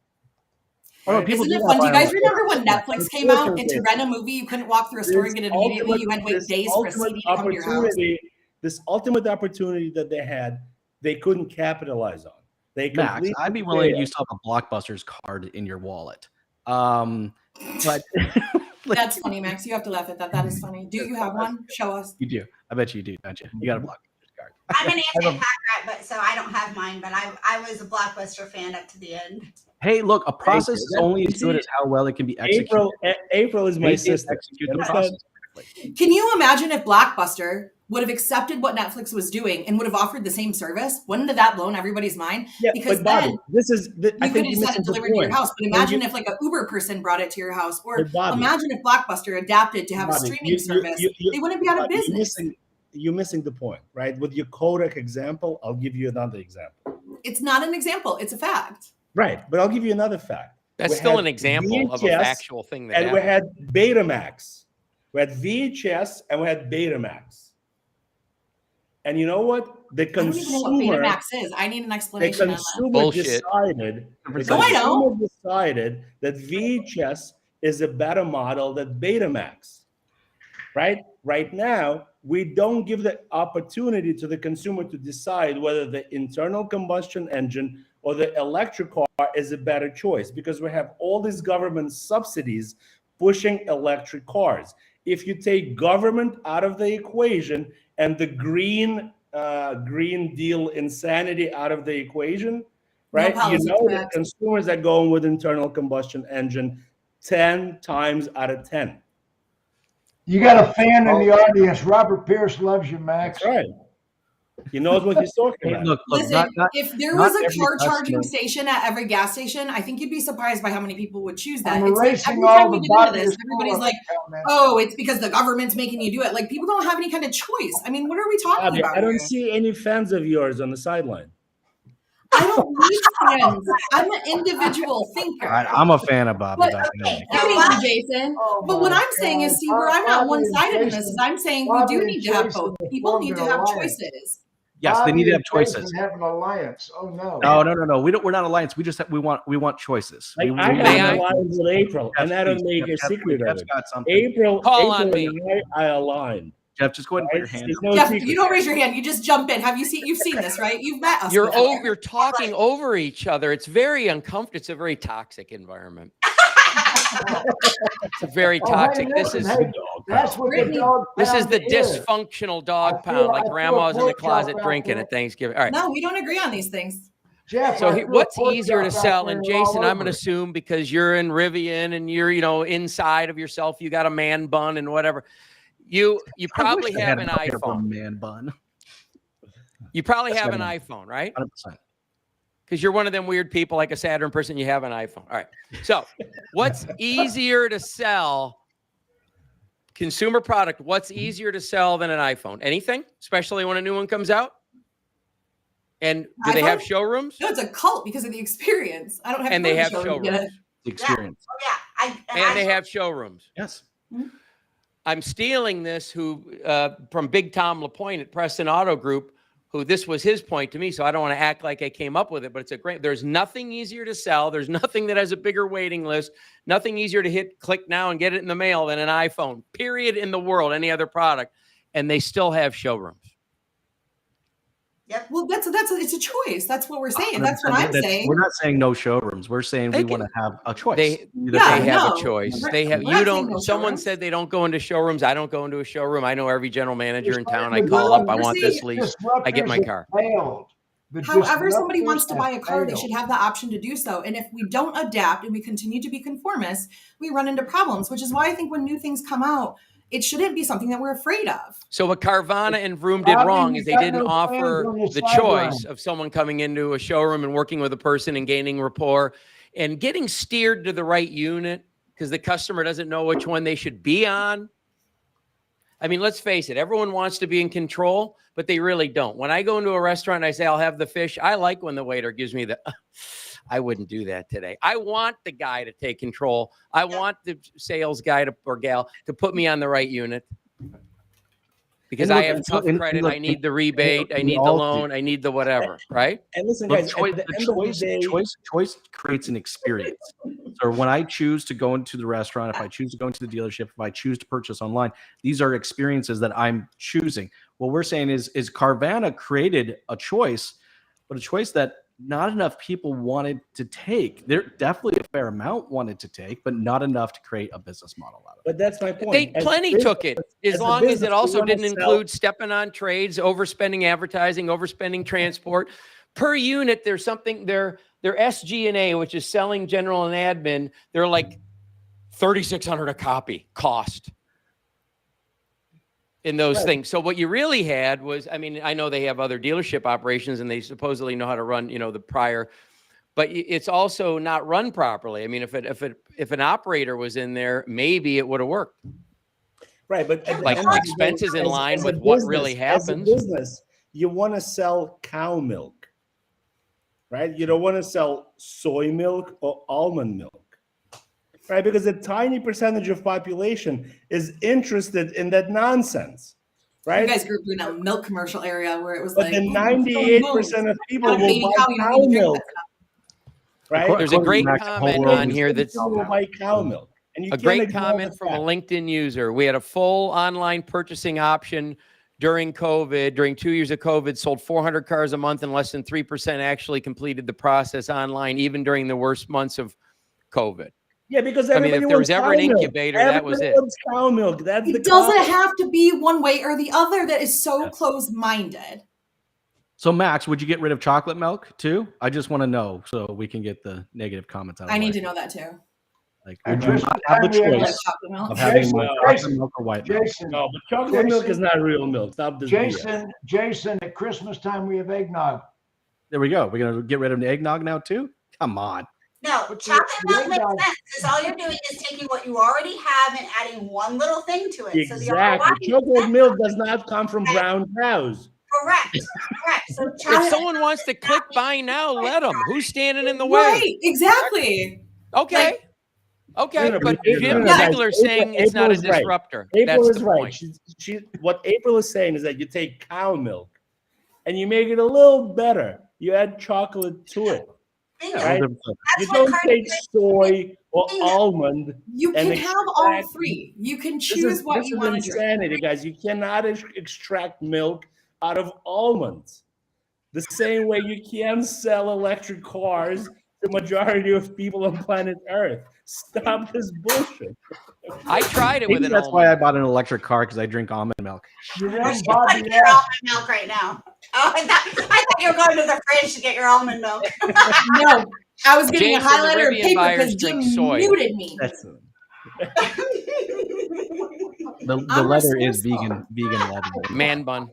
Oh, Right? people Isn't do it fun? Do buy you guys online. remember when Netflix came out and to This rent a movie, you couldn't walk through a store and get it immediately? You had to wait days for a CD to come to your house. This ultimate opportunity that they had, they couldn't capitalize on. They Max, completely I'd be willing to failed. use a Blockbuster's card in your wallet. But That's funny, Max. You have to laugh at that. That is funny. Do you have one? Show us. you do. I bet you do, don't you? You got a Blockbuster's card. I'm an anti-pack rat, but so I don't have mine, but I was a Blockbuster fan up to the end. Hey, look, a process is That's only as good easy. as how well it can be executed. April is my They did sister. execute the Understand? process correctly. Can you imagine if Blockbuster would have accepted what Netflix was doing and would have offered the same service, wouldn't have that blown everybody's mind? Yeah, Because but Bobby, then I you think could you're have had missing it the delivered to your point. house. But imagine if like an Uber person brought it to your house, or But Bobby, imagine if Blockbuster adapted to have a Bobby, streaming service. They wouldn't be out of Bobby, business. You're missing the point, right? With your Kodak example, I'll give you another example. It's not an example. It's a fact. Right, but I'll give you another fact. That's We still had an example of a VHS, factual thing that and happened. we had Betamax. We had VHS and we had Betamax. And you know what? The I don't even know what consumer, Betamax is. I need an the explanation on that. consumer Bullshit. decided, the No, I consumer don't. decided that VHS is a better model than Betamax. Right? Right now, we don't give the opportunity to the consumer to decide whether the internal combustion engine or the electric car is a better choice, because we have all these government subsidies pushing electric cars. If you take government out of the equation and the Green Deal insanity out of the equation, right? You policy know that tracks. consumers are going with internal combustion engine 10 times out of 10. You got a fan in the audience. Robert Pierce loves you, Max. That's right. He knows what he's talking Hey, about. look, Listen, if there not was a every car charging customer- station at every gas station, I think you'd be surprised by how many people would choose that. I'm It's like erasing every all time the we get into this, Bobbyist everybody's like, comments. oh, it's because the government's making you do it. Like, people don't have any kind of choice. I mean, what are we talking Bobby, about I don't here? see any fans of yours on the sideline. I don't need friends. I'm an individual thinker. I'm a fan of Bobby. But- by the way. Thank you, Jason. Oh But what my I'm saying is, God. see, where I'm not Bobby and one-sided in this Jason- is I'm saying we Bobby do and need to have Jason both. have People formed need to an have alliance. choices. Yes, they need to have Bobby and choices. Jason have an alliance. Oh no. No. We're not alliance. We just we want choices. Like, We I May have I? an alliance with April, Jeff, and I don't please, make a Jeff, secret of Jeff's it. got something. April Call on and me. I aligned. Jeff, just go ahead and put your Right? hand. There's no Jeff, secret. you don't raise your hand. You just jump in. You've seen this, right? You've met us. You're before. you're talking over each other. It's very uncomfortable. It's a very toxic environment. It's very Oh, hey, toxic. This listen, is hey, that's what the Brittany, dog this is pound the dysfunctional dog I feel- pound, I like feel grandma's in the pork chop closet out drinking there. at Thanksgiving. All right. No, we don't agree on these things. Jeff, So I feel what's pork easier to chop out sell? there And all Jason, I'm over going to it. assume because you're in Rivian and you're, inside of yourself, you got a man bun and whatever. You probably I wish I have had an a pair of a iPhone. man bun. You probably Yes, have I an do. iPhone, right? 100%. Because you're one of them weird people like a Saturn person. You have an iPhone. All right. So what's easier to sell? Consumer product. What's easier to sell than an iPhone? Anything, especially when a new one comes out? And do they have iPhone? showrooms? No, it's a cult because of the experience. I don't have. And to they go to have showrooms to get showrooms. it. The experience. Oh yeah, And they have showrooms. Yes. I'm stealing this from Big Tom LaPointe at Preston Auto Group, who this was his point to me. So I don't want to act like I came up with it, but it's there's nothing easier to sell. There's nothing that has a bigger waiting list, nothing easier to click now and get it in the mail than an iPhone, period, in the world, any other product. And they still have showrooms. Well, it's a choice. That's what we're saying. That's what I'm saying. We're not saying no showrooms. We're saying They we want to have a choice. They Yeah, have no. a choice. We're- They have. we're You not saying don't. no Someone showrooms. said they don't go into showrooms. I don't go into a showroom. I know every general manager in town. I We're call up. I saying want this lease. I get my car. However, somebody wants to buy a car, they failed. should have the option to do so. And if we don't adapt and we continue to be conformists, we run into problems, which is why I think when new things come out, it shouldn't be something that we're afraid of. So what Carvana and Vroom did Bobby, wrong you is they got didn't no offer fans on your the sideline. choice of someone coming into a showroom and working with a person and gaining rapport and getting steered to the right unit because the customer doesn't know which one they should be on. I mean, let's face it. Everyone wants to be in control, but they really don't. When I go into a restaurant and I say, I'll have the fish, I like when the waiter gives me I wouldn't do that today. I want the guy to take control. I want the sales guy or gal to put me on the right unit. Because And I look, have and tough so- and credit. look, I need the rebate. I we need the all do. loan. I need the whatever, right? And listen, Look, guys, at the end of the day, choice creates an experience. So when I choose to go into the restaurant, if I choose to go into the dealership, if I choose to purchase online, these are experiences that I'm choosing. What we're saying is Carvana created a choice, but a choice that not enough people wanted to take. There definitely a fair amount wanted to take, but not enough to create a business model out of it. but that's my point. They As plenty business- took it, as as a long as business, it also we wanna didn't sell- include stepping on trades, overspending advertising, overspending transport. Per unit, there's something their SG&A, which is selling, general, and admin. They're like $3,600 a copy cost. in those Right. things. So what you really had was, I mean, I know they have other dealership operations and they supposedly know how to run, the prior, but it's also not run properly. I mean, if an operator was in there, maybe it would have worked. Right, but at the Like end of the expenses day, in as line a with what business- really As a happens. business, you want to sell cow milk, right? You don't want to sell soy milk or almond milk, right? Because a tiny percentage of population is interested in that nonsense, You right? guys grew up in a milk commercial area where it was But like, the "Ooh, 98% of people got a will baby buy cow, you don't cow need to drink milk, right? There's a great Max, the whole comment world on is here drinking that's cow People will milk. buy cow milk. And you a can't great ignore comment the from a fact. LinkedIn user. We had a full online purchasing option during COVID. During 2 years of COVID, sold 400 cars a month, and less than 3% actually completed the process online, even during the worst months of COVID. Yeah, because I mean, everybody if there wants was ever cow an milk. incubator, that was Everybody it. wants cow milk. That's the It doesn't concept. have to be one way or the other. That is so Yes. closed-minded. So Max, would you get rid of chocolate milk too? I just want to know so we can get the negative comments out of the I way. need to know that too. Like, And would you just not have the tell me, Like choice chocolate milk. of having Jason, my Jason, chocolate milk or white milk? Jason, No, but chocolate milk is Jason- not real milk. Stop this BS. Jason, at Christmas time we have eggnog. There we go. We're gonna get rid of the eggnog now too. Come on. No, But chocolate the milk makes eggnog- sense because all you're doing is taking what you already have and adding one little thing to it. So the Exactly. ROI Chocolate milk does not come from brown cows. correct. So If chocolate someone wants to click buy now, let them. Who's standing in the way? Right, exactly. Okay. Okay. No, But we- Jim Yeah. Ziegler's saying it's April not a is right. disruptor. April That's is the right. point. What April is saying is that you take cow milk and you make it a little better. You add chocolate to it. bingo. Right. That's You what don't Cardi take B- soy or Bingo. almond. You And can have all extract- three. You can This choose is, what this you is want to drink. insanity, guys. You cannot extract milk out of almonds. The same way you can't sell electric cars to the majority of people on planet Earth. Stop this bullshit. I tried it Maybe with an that's why I almond. bought an electric car because I drink almond milk. You Where's know, she Bobby putting your asked, almond milk right now? Oh, I thought you were going to the fridge to get your almond milk. No, I was getting Jason, a highlighter the of Rivian paper buyers because drink Jim soy. muted me. That's The I'm leather is resourceful. vegan leather. Man bun.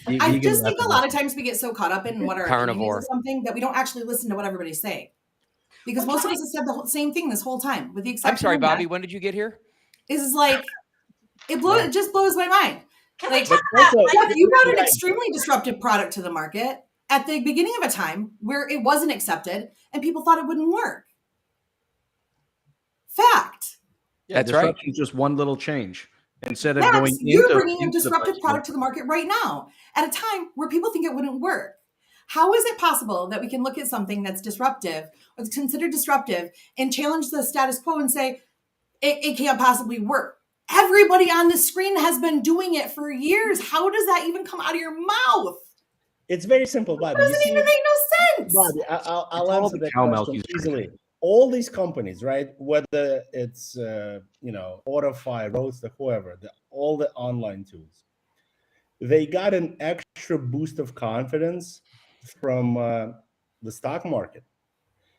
I just think a lot of times we get so caught up in what our opinion Carnivore. is of something that we don't actually listen to what everybody's saying. Because most of us have said the same thing this whole time, with the exception I'm sorry, of Matt, Bobby. When did you get here? is like it just blows my mind. Can we Like, talk But about also- Jeff, you brought an Right. extremely disruptive product to the market at the beginning of a time where it wasn't accepted and people thought it wouldn't work. Fact. That's right. Disruption is just one little change. Instead of Max, going you're into bringing a into the disruptive place, product to the market right now at a time where people think it wouldn't work. How is it possible that we can look at something that's disruptive or considered disruptive and challenge the status quo and say it can't possibly work? Everybody on the screen has been doing it for years. How does that even come out of your mouth? It's very simple, Bobby. It You doesn't see, even make no sense. Bobby, I'll It's all answer the that cow milk question he's easily. drinking. All these companies, right? Whether it's Autofy, Roadster, whoever, all the online tools, they got an extra boost of confidence from the stock market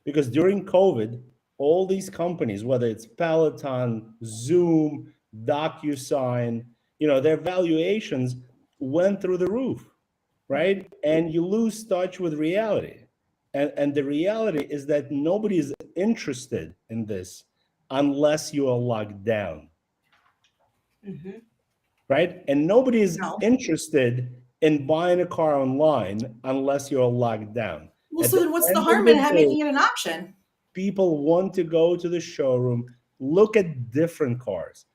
because during COVID, all these companies, whether it's Peloton, Zoom, DocuSign, their valuations went through the roof, right? And you lose touch with reality. And the reality is that nobody is interested in this unless you are locked down, right? And nobody is No. interested in buying a car online unless you're locked down. Well, At so the then what's end the of harm the in day, making it an option? people want to go to the showroom, look at different cars,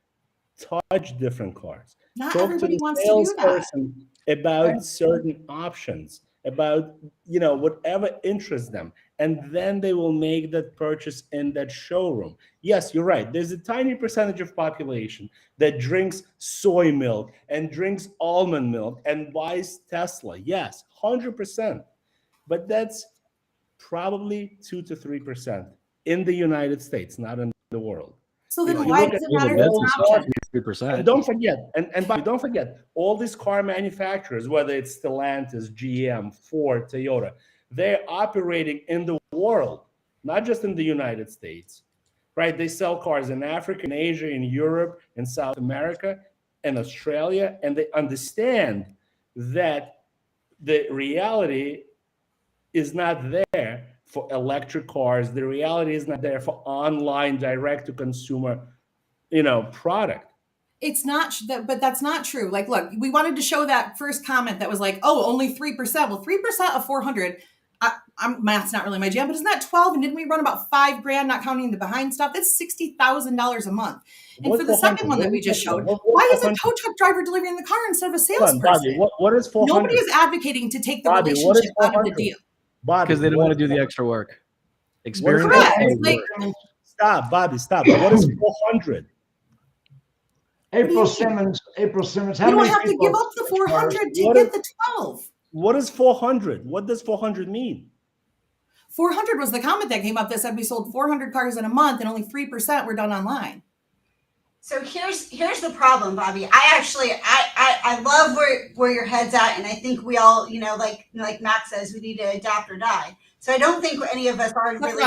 touch different cars, Not talk to everybody the wants to do that. salesperson about certain options, about whatever interests them, and then they will make that purchase in that showroom. Yes, you're right. There's a tiny percentage of population that drinks soy milk and drinks almond milk and buys Tesla. Yes, 100%. But that's probably 2 to 3% in the United States, not in the world. So then You why look does at it matter if it's an option? 3%. And don't forget, and Bobby, don't forget, all these car manufacturers, whether it's Stellantis, GM, Ford, Toyota, they're operating in the world, not just in the United States, right? They sell cars in Africa, in Asia, in Europe, in South America, in Australia, and they understand that the reality is not there for electric cars. The reality is not there for online direct-to-consumer, product. It's not, but that's not true. Like, look, we wanted to show that first comment that was like, oh, only 3%. Well, 3% of 400, math's not really my jam, but isn't that 12? And didn't we run about $5,000, not counting the behind stuff? That's $60,000 a month. And for the second one that we just showed, why is a tow truck driver delivering the car instead of a salesperson? Bobby, what is 400? Nobody is advocating to take the Bobby, what is relationship out of the 400? deal. Because they don't want to do the extra work. Experience. Correct. It's like, Stop, Bobby, stop. What is 400? April Simmons, how you don't many have to people- give up the 400 to What get is- the 12. What is 400? What does 400 mean? 400 was the comment that came up that said we sold 400 cars in a month and only 3% were done online. So here's the problem, Bobby. I love where your head's at, and I think we all, like Matt says, we need to adapt or die. So I don't think any of us are really.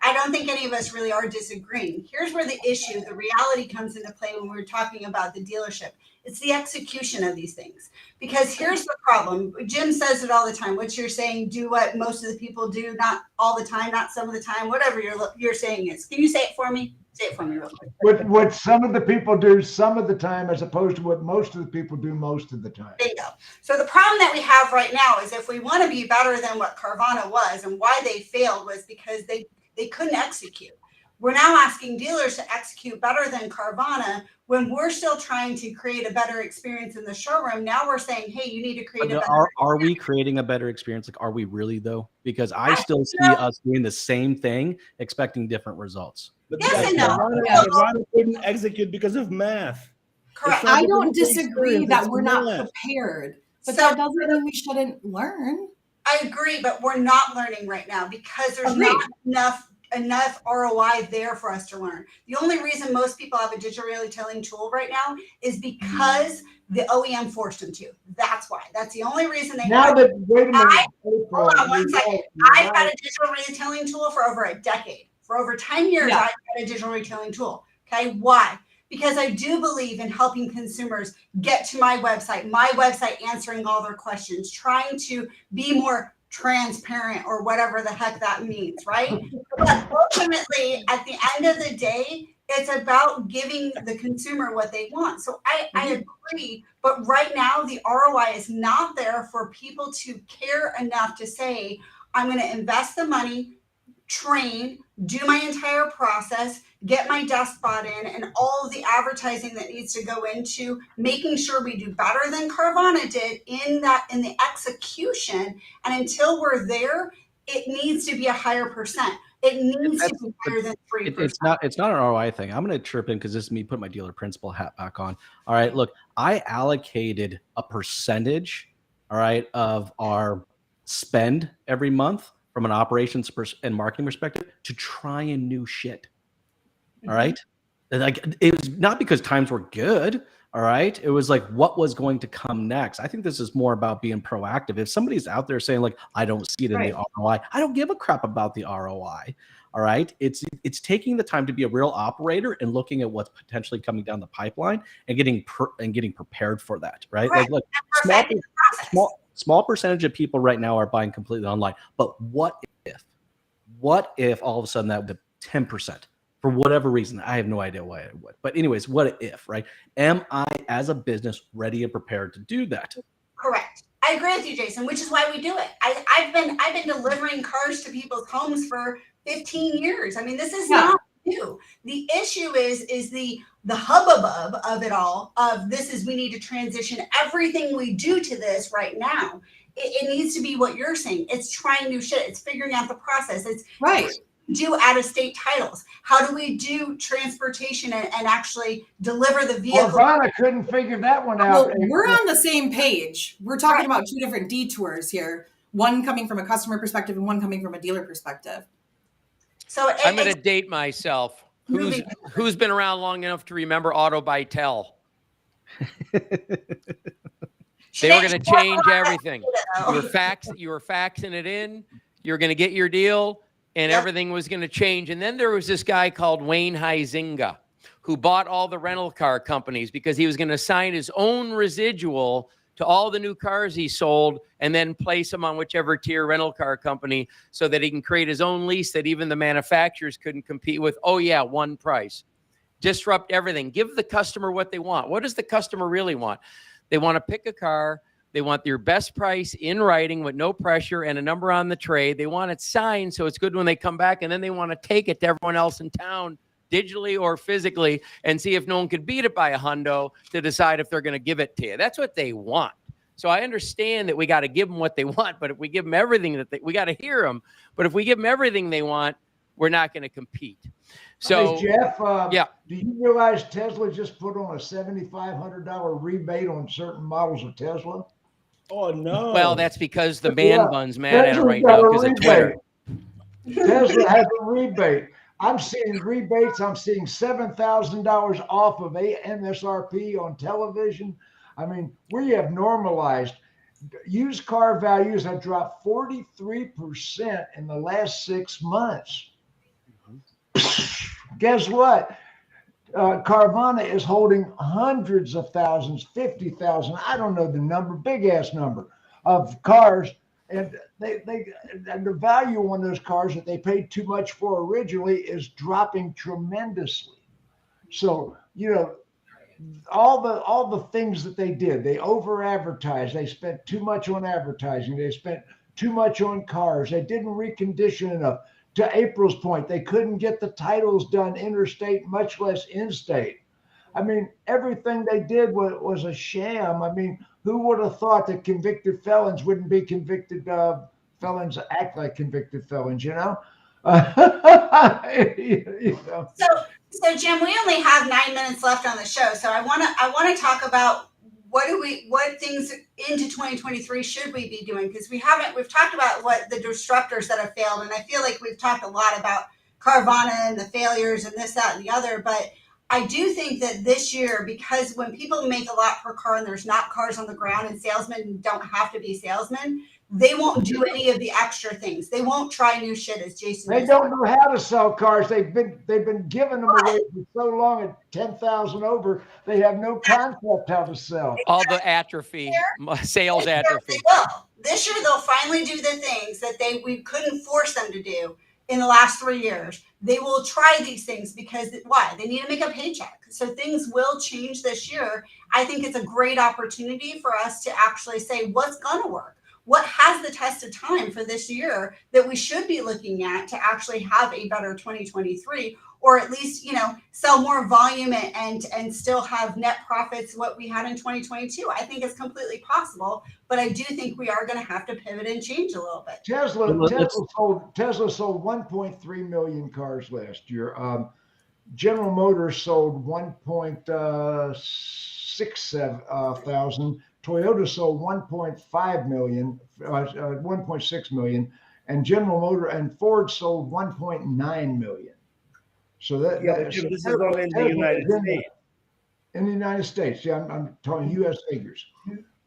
I don't think any of us really are disagreeing. Here's where the issue, the reality comes into play when we're talking about the dealership. It's the execution of these things. Because here's the problem. Jim says it all the time. What you're saying, do what most of the people do, not all the time, not some of the time, whatever you're saying is. Can you say it for me? Say it for me real quick. What some of the people do some of the time as opposed to what most of the people do most of the time. Bingo. So the problem that we have right now is if we want to be better than what Carvana was, and why they failed was because they couldn't execute. We're now asking dealers to execute better than Carvana when we're still trying to create a better experience in the showroom. Now we're saying, hey, you need to create a better Are we creating a better experience? Like, are we really though? Because I still see us doing the same thing, expecting different results. But Yes and no. Carvana couldn't execute because of math. Correct. I because don't of the disagree experience, that it's we're not math. prepared, but So- that doesn't mean we shouldn't learn. I agree, but we're not learning right now because there's Agreed. not enough ROI there for us to learn. The only reason most people have a digital retailing tool right now is because the OEM forced them to. That's why. That's the only reason they Now have. that, wait a minute. April, Hold on one you're second. right, you're I've had right. a digital retailing tool for over a decade. For over 10 years, Yeah. I've had a digital retailing tool. Okay, why? Because I do believe in helping consumers get to my website answering all their questions, trying to be more transparent or whatever the heck that means, right? But ultimately, at the end of the day, it's about giving the consumer what they want. So I agree, but right now the ROI is not there for people to care enough to say, I'm going to invest the money, train, do my entire process, get my desk bought in, and all of the advertising that needs to go into making sure we do better than Carvana did in the execution. And until we're there, it needs to be a higher percent. It needs to be higher than 3%. It's not an ROI thing. I'm going to chirp in because this is me putting my dealer principal hat back on. All right, look, I allocated a percentage, all right, of our spend every month from an operations and marketing perspective to trying new shit. All right. And like, it was not because times were good. All right. It was like, what was going to come next? I think this is more about being proactive. If somebody's out there saying like, I don't see it in the ROI, I don't give a crap about the ROI. All right. It's taking the time to be a real operator and looking at what's potentially coming down the pipeline and getting prepared for that. Right. Correct. Like, look, small percentage of people right now are buying completely online. But what if all of a sudden that would be 10%? For whatever reason, I have no idea why it would. But anyways, what if, right? Am I, as a business, ready and prepared to do that? Correct. I agree with you, Jason, which is why we do it. I've been delivering cars to people's homes for 15 years. I mean, this is not new. The issue is the hubbub of it all. Of this is we need to transition everything we do to this right now. It needs to be what you're saying. It's trying new shit. It's figuring out the process. It's right. Do out-of-state titles? How do we do transportation and actually deliver the vehicle? Carvana couldn't figure that one out. Well, we're on the same page. We're talking about two different detours here. One coming from a customer perspective and one coming from a dealer perspective. So I'm going to date myself. Who's been around long enough to remember Auto by Tel? They were going to change everything. You were faxing it in. You were going to get your deal. And everything was going to change. And then there was this guy called Wayne Huizinga, who bought all the rental car companies because he was going to assign his own residual to all the new cars he sold and then place them on whichever tier rental car company so that he can create his own lease that even the manufacturers couldn't compete with. Oh, yeah, one price. Disrupt everything. Give the customer what they want. What does the customer really want? They want to pick a car. They want your best price in writing with no pressure and a number on the tray. They want it signed so it's good when they come back, and then they want to take it to everyone else in town digitally or physically and see if no one could beat it by a hundo to decide if they're going to give it to you. That's what they want. So I understand that we got to give them what they want, but if we give them everything we got to hear them. But if we give them everything they want, we're not going to compete. So hey, Jeff, yeah. Do you realize Tesla just put on a $7,500 rebate on certain models of Tesla? Oh no. Well, that's because the man bun's mad at it right now because of Twitter. Tesla has a rebate. I'm seeing rebates. I'm seeing $7,000 off of MSRP on television. I mean, we have normalized. Used car values have dropped 43% in the last 6 months. Guess what? Carvana is holding hundreds of thousands, 50,000, I don't know the number, big ass number of cars. And and the value on those cars that they paid too much for originally is dropping tremendously. So, you know, all the things that they did, they over advertised, they spent too much on advertising, they spent too much on cars, they didn't recondition enough. To April's point, they couldn't get the titles done interstate, much less in-state. I mean, everything they did was a sham. I mean, who would have thought that convicted felons wouldn't be convicted felons act like convicted felons, you know? You know? So Jim, we only have 9 minutes left on the show. So I want to talk about what things into 2023 should we be doing? Because we've talked about what the disruptors that have failed. And I feel like we've talked a lot about Carvana and the failures and this, that, and the other, but I do think that this year, because when people make a lot per car and there's not cars on the ground and salesmen don't have to be salesmen, they won't do any of the extra things. They won't try new shit, as Jason. They don't know how to sell cars. They've been giving them away for so long at 10,000 over. They have no concept how to sell. All the atrophy, sales atrophy. This year they'll finally do the things that we couldn't force them to do in the last 3 years. They will try these things because why? They need to make a paycheck. So things will change this year. I think it's a great opportunity for us to actually say what's going to work. What has the test of time for this year that we should be looking at to actually have a better 2023, or at least, you know, sell more volume and still have net profits what we had in 2022. I think it's completely possible, but I do think we are going to have to pivot and change a little bit. Tesla sold 1.3 million cars last year. General Motors sold 1.67 thousand. Toyota sold 1.5 million, 1.6 million, and General Motor and Ford sold 1.9 million. So this is only in the United States. In the United States, yeah, I'm talking U.S. figures.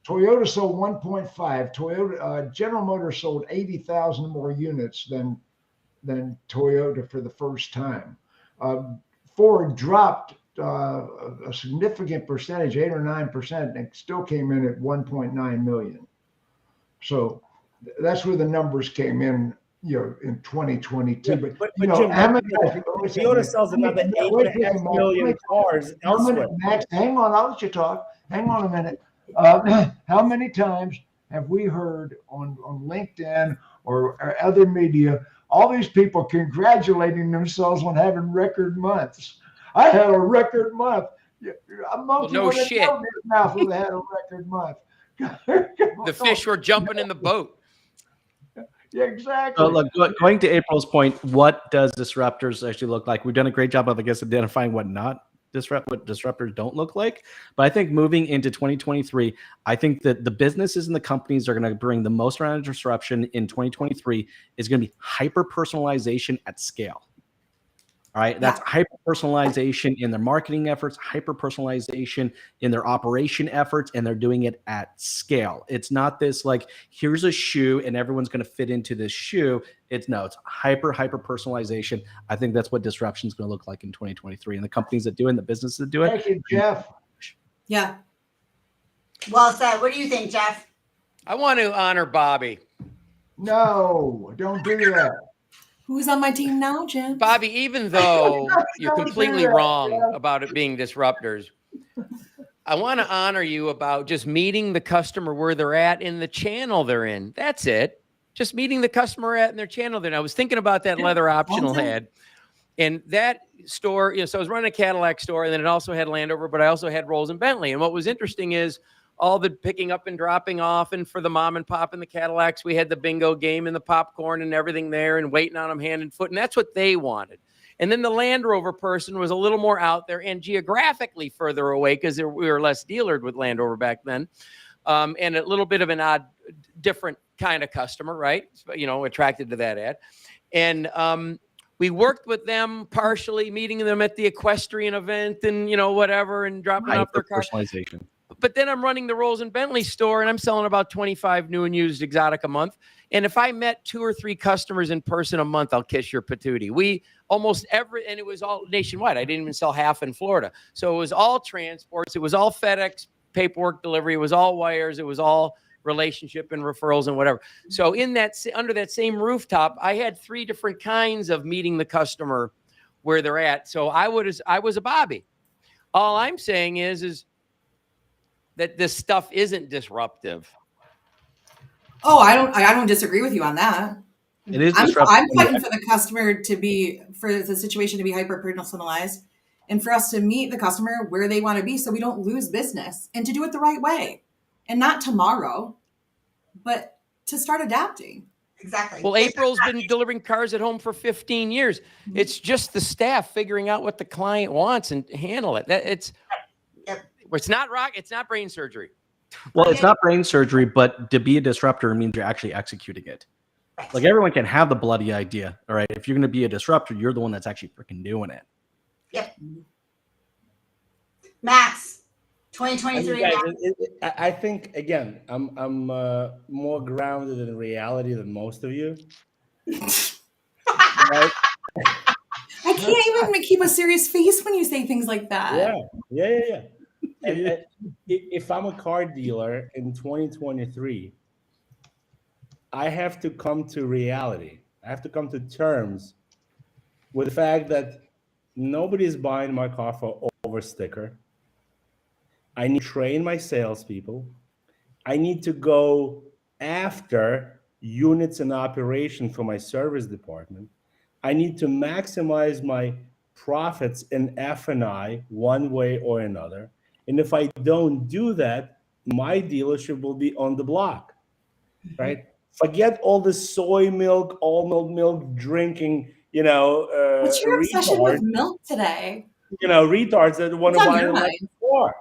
Toyota sold 1.5. General Motors sold 80,000 more units than Toyota for the first time. Ford dropped a significant percentage, 8 or 9%, and still came in at 1.9 million. So that's where the numbers came in, you know, in 2022. Yeah, but you know, Jim, Toyota sells another 8.5 million cars elsewhere. Max, hang on, I'll let you talk. Hang on a minute. How many times have we heard on LinkedIn or other media, all these people congratulating themselves on having record months? I had a record month. No shit. Mouth would have had a record month. The fish were jumping in the boat. Yeah, exactly. So look, going to April's point, what does disruptors actually look like? We've done a great job of, I guess, identifying what disruptors don't look like. But I think moving into 2023, I think that the businesses and the companies are going to bring the most amount of disruption in 2023 is going to be hyper personalization at scale. All right. That's hyper personalization in their marketing efforts, hyper personalization in their operation efforts, and they're doing it at scale. It's not this like, here's a shoe and everyone's going to fit into this shoe. It's hyper personalization. I think that's what disruption is going to look like in 2023. And the companies that do it and the businesses that do it. Thank you, Jeff. Yeah. Well said. What do you think, Jeff? I want to honor Bobbie. No, don't do that. Who's on my team now, Jim? Bobbie, even though you're Don't do completely that, wrong Jeff. about it being disruptors, I want to honor you about just meeting the customer where they're at in the channel they're in. That's it. Just meeting the customer at in their channel. Then I was thinking about that leather optional head, and that store. So I was running a Cadillac store, and then it also had Land Rover, but I also had Rolls and Bentley. And what was interesting is all the picking up and dropping off, and for the mom and pop and the Cadillacs, we had the bingo game and the popcorn and everything there, and waiting on them hand and foot, and that's what they wanted. And then the Land Rover person was a little more out there and geographically further away because we were less dealered with Land Rover back then, and a little bit of an odd, different kind of customer, right? Attracted to that ad. And we worked with them partially, meeting them at the equestrian event and, whatever, and dropping off their car. Personalization. But then I'm running the Rolls and Bentley store, and I'm selling about 25 new and used exotic a month. And if I met 2 or 3 customers in person a month, I'll kiss your patootie. And it was all nationwide. I didn't even sell half in Florida. So it was all transports. It was all FedEx paperwork delivery. It was all wires. It was all relationship and referrals and whatever. So under that same rooftop, I had 3 different kinds of meeting the customer where they're at. So I was a Bobbie. All I'm saying is that this stuff isn't disruptive. Oh, I don't disagree with you on that. It is I'm disruptive. fighting for the customer for the situation to be hyper personalized, and for us to meet the customer where they want to be, so we don't lose business, and to do it the right way, and not tomorrow, but to start adapting. Exactly. Well, April's been delivering cars at home for 15 years. It's just the staff figuring out what the client wants and handle it. It's not brain surgery. Well, it's not brain surgery, but to be a disruptor means you're actually executing it. Like, everyone can have the bloody idea. All right. If you're going to be a disruptor, you're the one that's actually freaking doing it. Yep. Max, 2023. I think, again, I'm more grounded in reality than most of you. Right? I can't even keep a serious face when you say things like that. Yeah. And if I'm a car dealer in 2023, I have to come to reality. I have to come to terms with the fact that nobody's buying my car for over sticker. I need to train my salespeople. I need to go after units in operation for my service department. I need to maximize my profits in F&I one way or another. And if I don't do that, my dealership will be on the block, right? Forget all the soy milk, almond milk drinking, What's your obsession retards, with milk today? retards that want to What's on buy your an mind? electric car.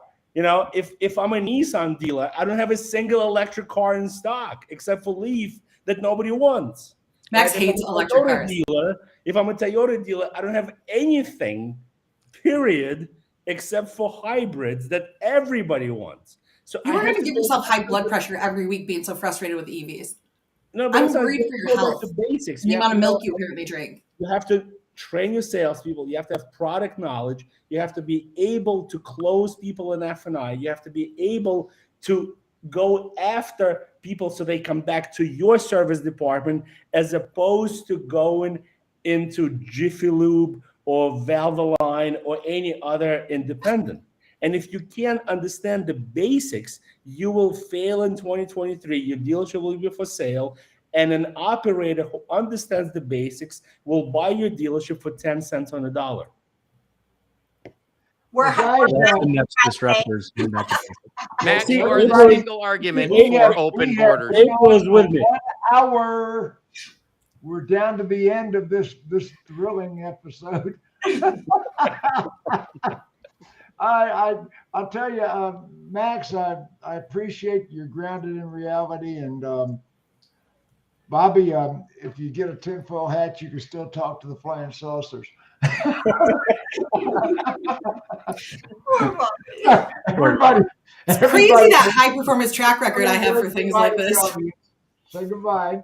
If I'm a Nissan dealer, I don't have a single electric car in stock except for Leaf that nobody wants. Max Right? hates electric cars. If I'm a Toyota dealer, I don't have anything, period, except for hybrids that everybody wants. So You I are going have to give yourself high blood pressure every week being so frustrated with EVs. No, but I'm it's not- worried for your go back health. to basics. The You amount have of to milk know- you apparently drink. You have to train your salespeople. You have to have product knowledge. You have to be able to close people in F&I. You have to be able to go after people so they come back to your service department, as opposed to going into Jiffy Lube or Valvoline or any other independent. And if you can't understand the basics, you will fail in 2023. Your dealership will be for sale. And an operator who understands the basics will buy your dealership for 10 cents on the dollar. We're Guys, That's the next disruptors. Max, see, you are the April- single argument we have- for open we have- borders. April is with me. 1 hour. We're down to the end of this thrilling episode. I'll tell you, Max, I appreciate you're grounded in reality, and Bobbie, if you get a tinfoil hat, you can still talk to the flying saucers. Everybody, It's crazy that high performance track record I have for things like this. Say goodbye.